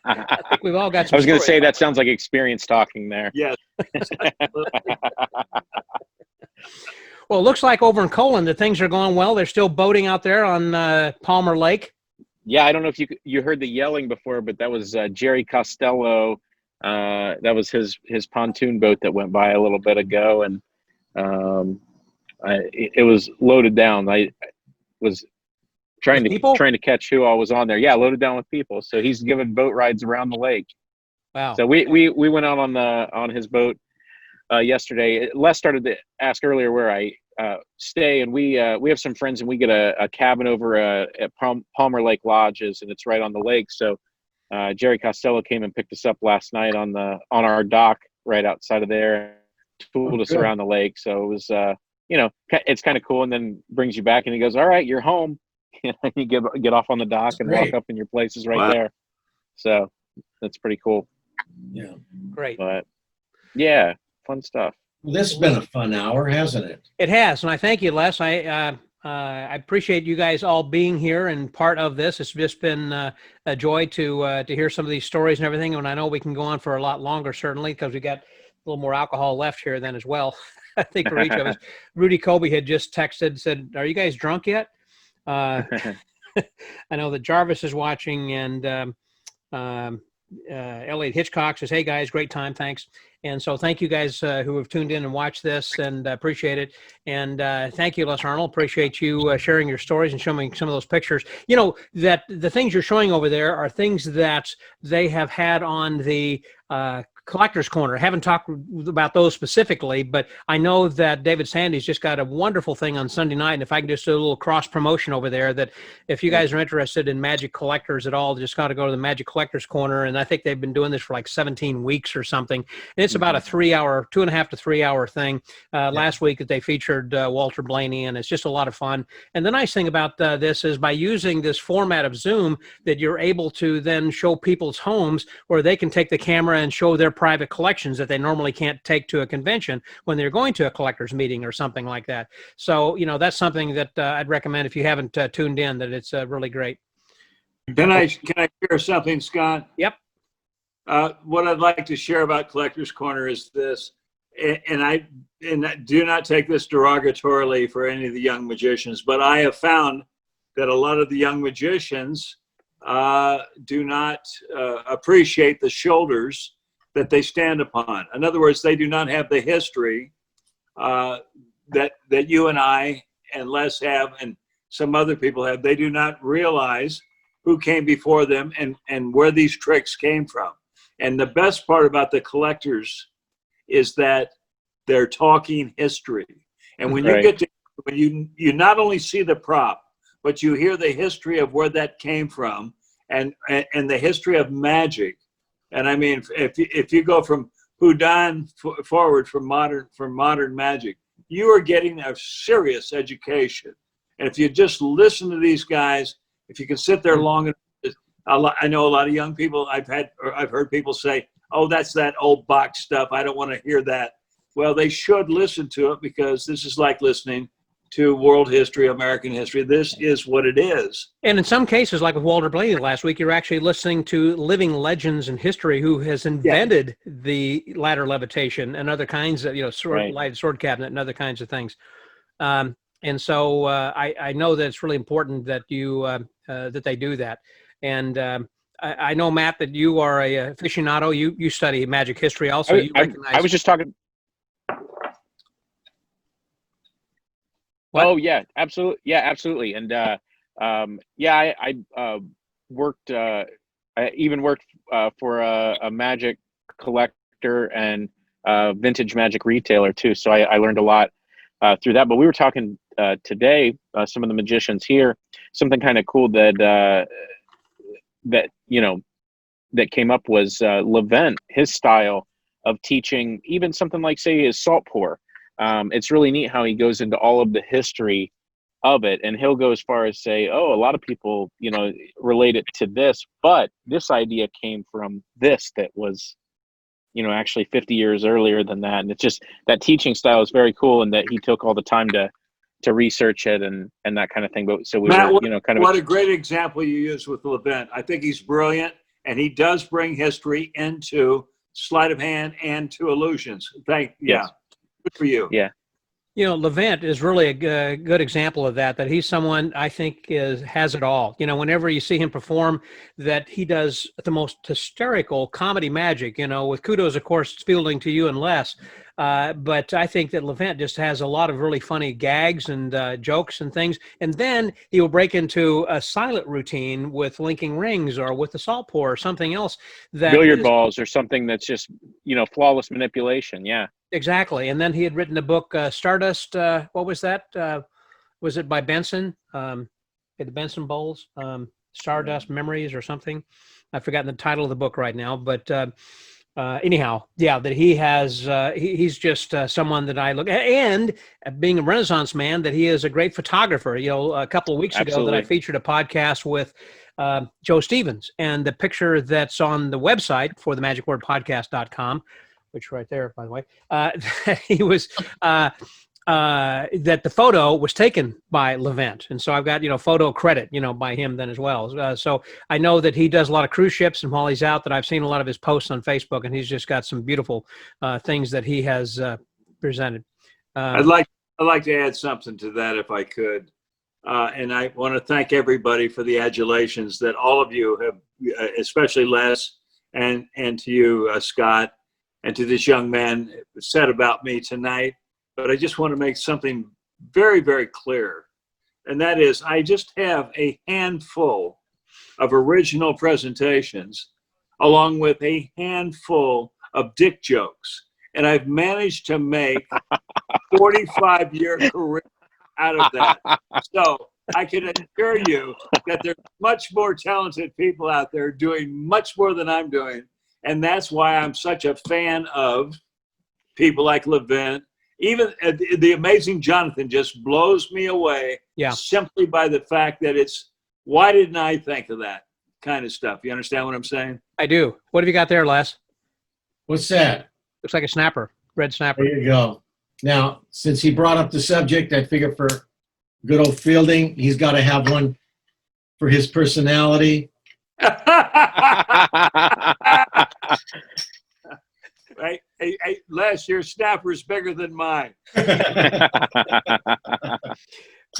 I think we've all got some I was going to say, that sounds like experience talking there. Yes. Well, it looks like over in Colon that things are going well. They're still boating out there on Palmer Lake. Yeah, I don't know if you heard the yelling before, but that was Jerry Costello. That was his pontoon boat that went by a little bit ago, and it was loaded down. I was trying to catch who all was on there. Yeah, loaded down with people. So he's giving boat rides around the lake. Wow. So we went out on his boat yesterday. Les started to ask earlier where I stay, and we have some friends, and we get a cabin over at Palmer Lake Lodges, and it's right on the lake. So Jerry Costello came and picked us up last night on our dock right outside of there, tooled us around the lake. So it was it's kind of cool, and then brings you back, and he goes, all right, you're home. You get off on the dock and walk up, and your place is right there. So that's pretty cool. Yeah. Great. But yeah, fun stuff. Well, this has been a fun hour, hasn't it? It has, and I thank you, Les. I appreciate you guys all being here and part of this. It's just been a joy to hear some of these stories and everything. And I know we can go on for a lot longer, certainly, because we got a little more alcohol left here then as well. I think for each of us. Rudy Colby had just texted, said, "Are you guys drunk yet?" I know that Jarvis is watching, and Elliot Hitchcock says, "Hey guys, great time, thanks." And so thank you guys who have tuned in and watched this, and appreciate it. And thank you, Les Arnold. Appreciate you sharing your stories and showing some of those pictures. You know, that the things you're showing over there are things that they have had on the Collector's Corner. I haven't talked about those specifically, but I know that David Sandy's just got a wonderful thing on Sunday night. And if I can just do a little cross promotion over there, that if you guys are interested in magic collectors at all, just got to go to the Magic Collector's Corner. And I think they've been doing this for like 17 weeks or something. And it's about a 2.5 to 3 hour thing. Last week that they featured Walter Blaney, and it's just a lot of fun. And the nice thing about this is by using this format of Zoom, that you're able to then show people's homes where they can take the camera and show their private collections that they normally can't take to a convention when they're going to a collector's meeting or something like that. So, you know, that's something that I'd recommend if you haven't tuned in, that it's really great. Can I share something, Scott? Yep. What I'd like to share about Collector's Corner is this, and I do not take this derogatorily for any of the young magicians, but I have found that a lot of the young magicians do not appreciate the shoulders that they stand upon. In other words, they do not have the history that you and I and Les have and some other people have. They do not realize who came before them and where these tricks came from. And the best part about the collectors is that they're talking history. And when you get to, when you not only see the prop, but you hear the history of where that came from and the history of magic. And I mean, if you go from Houdin forward from modern magic, you are getting a serious education. And if you just listen to these guys, if you can sit there long enough, I know a lot of young people I've heard people say, "Oh, that's that old box stuff. I don't want to hear that." Well, they should listen to it, because this is like listening to world history, American history. This is what it is. And in some cases, like with Walter Blaney last week, you're actually listening to living legends in history who has invented the ladder levitation and other kinds of, sword cabinet and other kinds of things. And so I know that it's really important that that they do that. And I know, Matt, that you are a aficionado. You study magic history also. I was just talking. What? Oh yeah, absolutely. Yeah, absolutely. And I worked. I even worked for a magic collector and vintage magic retailer too. So I learned a lot through that. But we were talking today, some of the magicians here, something kind of cool that came up was Levent, his style of teaching, even something like, say, his salt pour. It's really neat how he goes into all of the history of it, and he'll go as far as say, "Oh, a lot of people, relate it to this, but this idea came from this that was, actually 50 years earlier than that." And it's just that teaching style is very cool, and that he took all the time to research it and that kind of thing. But so Matt, what a great example you use with Levent. I think he's brilliant, and he does bring history into sleight of hand and to illusions. Yes. Good for you. Yeah. Levent is really a good example of that he's someone I think has it all. Whenever you see him perform, that he does the most hysterical comedy magic, with kudos, of course, fielding to you and Les. But I think that Levent just has a lot of really funny gags and jokes and things. And then he will break into a silent routine with linking rings or with the salt pour or something else. Billiard balls or something that's just, flawless manipulation. Yeah. Exactly. And then he had written a book, Stardust. What was that? Was it by Benson? The Benson Bowles, Stardust Memories or something. I've forgotten the title of the book right now, but anyhow, yeah, that he has, he's just someone that I look at, and being a Renaissance man, that he is a great photographer. A couple of weeks ago that I featured a podcast with Joe Stevens, and the picture that's on the website for the magicwordpodcast.com, which right there, by the way, that he was, that the photo was taken by Levent. And so I've got, photo credit, by him then as well. So I know that he does a lot of cruise ships, and while he's out, that I've seen a lot of his posts on Facebook, and he's just got some beautiful things that he has presented. I'd like to add something to that if I could. And I want to thank everybody for the adulations that all of you have, especially Les and to you, Scott, and to this young man said about me tonight. But I just want to make something very, very clear. And that is, I just have a handful of original presentations along with a handful of dick jokes. And I've managed to make a 45-year career out of that. So I can assure you that there's much more talented people out there doing much more than I'm doing. And that's why I'm such a fan of people like Levent. Even the amazing Jonathan just blows me away simply by the fact that why didn't I think of that kind of stuff? You understand what I'm saying? I do. What have you got there, Les? What's that? Looks like a snapper, red snapper. There you go. Now, since he brought up the subject, I figure for good old Fielding, he's got to have one for his personality. Right? Hey, Les, your snapper's bigger than mine.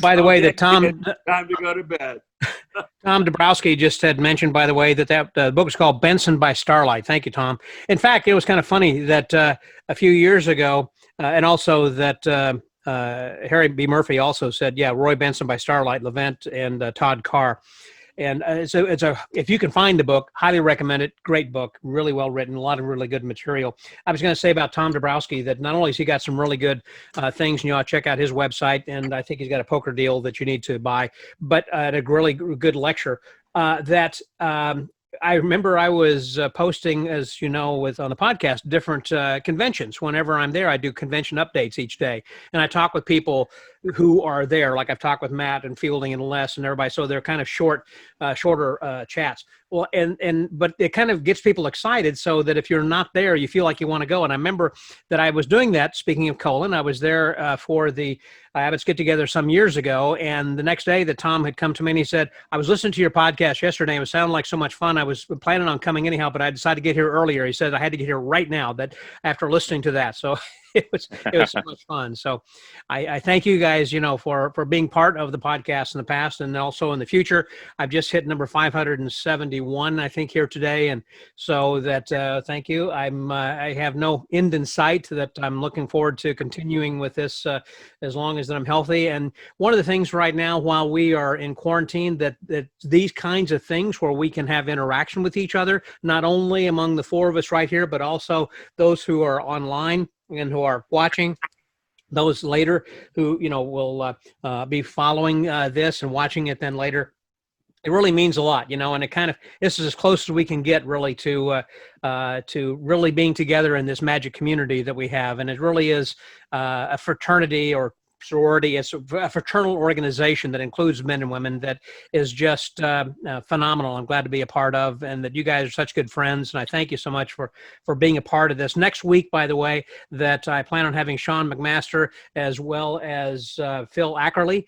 By the way, that Tom... Time to go to bed. Tom Dabrowski just had mentioned, by the way, that book is called Benson by Starlight. Thank you, Tom. In fact, it was kind of funny that a few years ago, and also that Harry B. Murphy also said, Roy Benson by Starlight, Levent, and Todd Carr. And if you can find the book, highly recommend it. Great book, really well written, a lot of really good material. I was going to say about Tom Dabrowski that not only has he got some really good things, check out his website, and I think he's got a poker deal that you need to buy, but a really good lecture that I remember I was posting, as you know, on the podcast, different conventions. Whenever I'm there, I do convention updates each day, and I talk with people who are there. Like I've talked with Matt and Fielding and Les and everybody. So they're kind of shorter chats. Well, but it kind of gets people excited so that if you're not there, you feel like you want to go. And I remember that I was doing that. Speaking of colon, I was there for the Abbott's get together some years ago. And the next day that Tom had come to me and he said, I was listening to your podcast yesterday. It was sounding like so much fun. I was planning on coming anyhow, but I decided to get here earlier. He said I had to get here right now after listening to that. So it was so much fun. So I thank you guys, for being part of the podcast in the past and also in the future. I've just hit number 571, I think, here today. And so that, thank you. I have no end in sight that I'm looking forward to continuing with this as long as that I'm healthy. And one of the things right now, while we are in quarantine, that these kinds of things where we can have interaction with each other, not only among the four of us right here, but also those who are online and who are watching, those later who, will be following this and watching it then later. It really means a lot, and this is as close as we can get really to really being together in this magic community that we have. And it really is a fraternity or sorority. It's a fraternal organization that includes men and women that is just phenomenal. I'm glad to be a part of, and that you guys are such good friends. And I thank you so much for being a part of this. Next week, by the way, that I plan on having Sean McMaster as well as Phil Ackerley,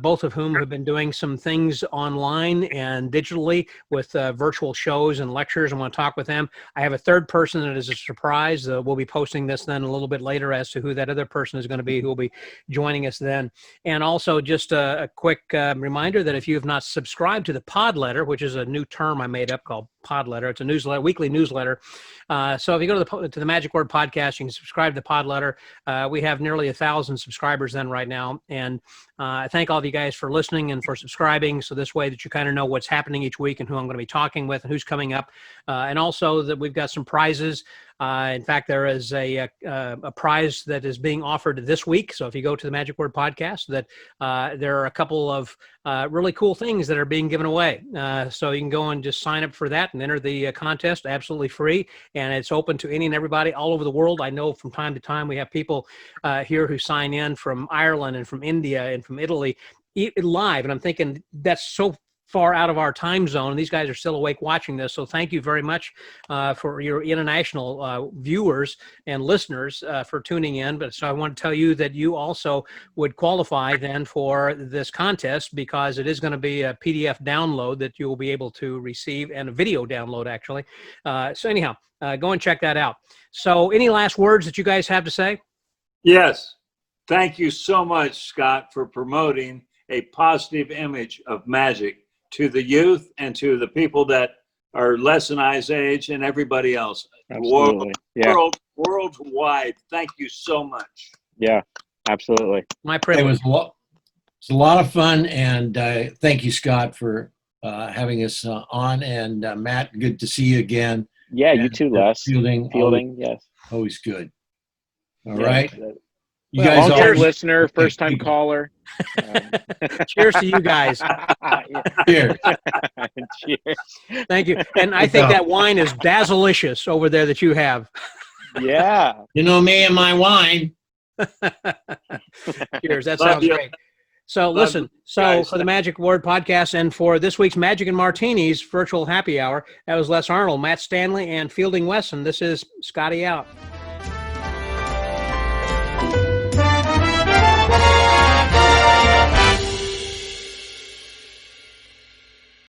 both of whom have been doing some things online and digitally with virtual shows and lectures. I want to talk with them. I have a third person that is a surprise. We'll be posting this then a little bit later as to who that other person is going to be who will be joining us then. And also just a quick reminder that if you have not subscribed to the pod letter, which is a new term I made up called pod letter, it's a newsletter, weekly newsletter. So if you go to the Magic Word Podcast, you can subscribe to the pod letter. We have nearly 1,000 subscribers then right now. And I thank all of you guys for listening and for subscribing. So this way that you kind of know what's happening each week and who I'm going to be talking with and who's coming up. And also that we've got some prizes In fact, there is a prize that is being offered this week. So if you go to the Magic Word Podcast, that there are a couple of really cool things that are being given away. So you can go and just sign up for that and enter the contest absolutely free. And it's open to any and everybody all over the world. I know from time to time we have people here who sign in from Ireland and from India and from Italy live. And I'm thinking that's so far out of our time zone, and these guys are still awake watching this. So thank you very much for your international viewers and listeners for tuning in. But so I want to tell you that you also would qualify then for this contest, because it is going to be a PDF download that you will be able to receive, and a video download actually. So anyhow, go and check that out. So any last words that you guys have to say? Yes. Thank you so much, Scott, for promoting a positive image of magic to the youth and to the people that are less than I's age and everybody else. Absolutely. Worldwide. Thank you so much. Yeah, absolutely. My privilege. It was a lot of fun, and thank you, Scott, for having us on. And Matt, good to see you again. Yeah, and you too, Les. Fielding, yes. Always good. All Yeah, right. You well, guys long-term always, listener, first-time caller. Cheers to you guys. Cheers. Cheers. Thank you. And I think that wine is dazzleicious over there that you have. Yeah. You know me and my wine. Cheers. That Love sounds you. great. So listen, guys. for the Magic Word Podcast and for this week's Magic and Martinis virtual happy hour, that was Les Arnold, Matt Stanley, and Fielding Wesson. This is Scotty out.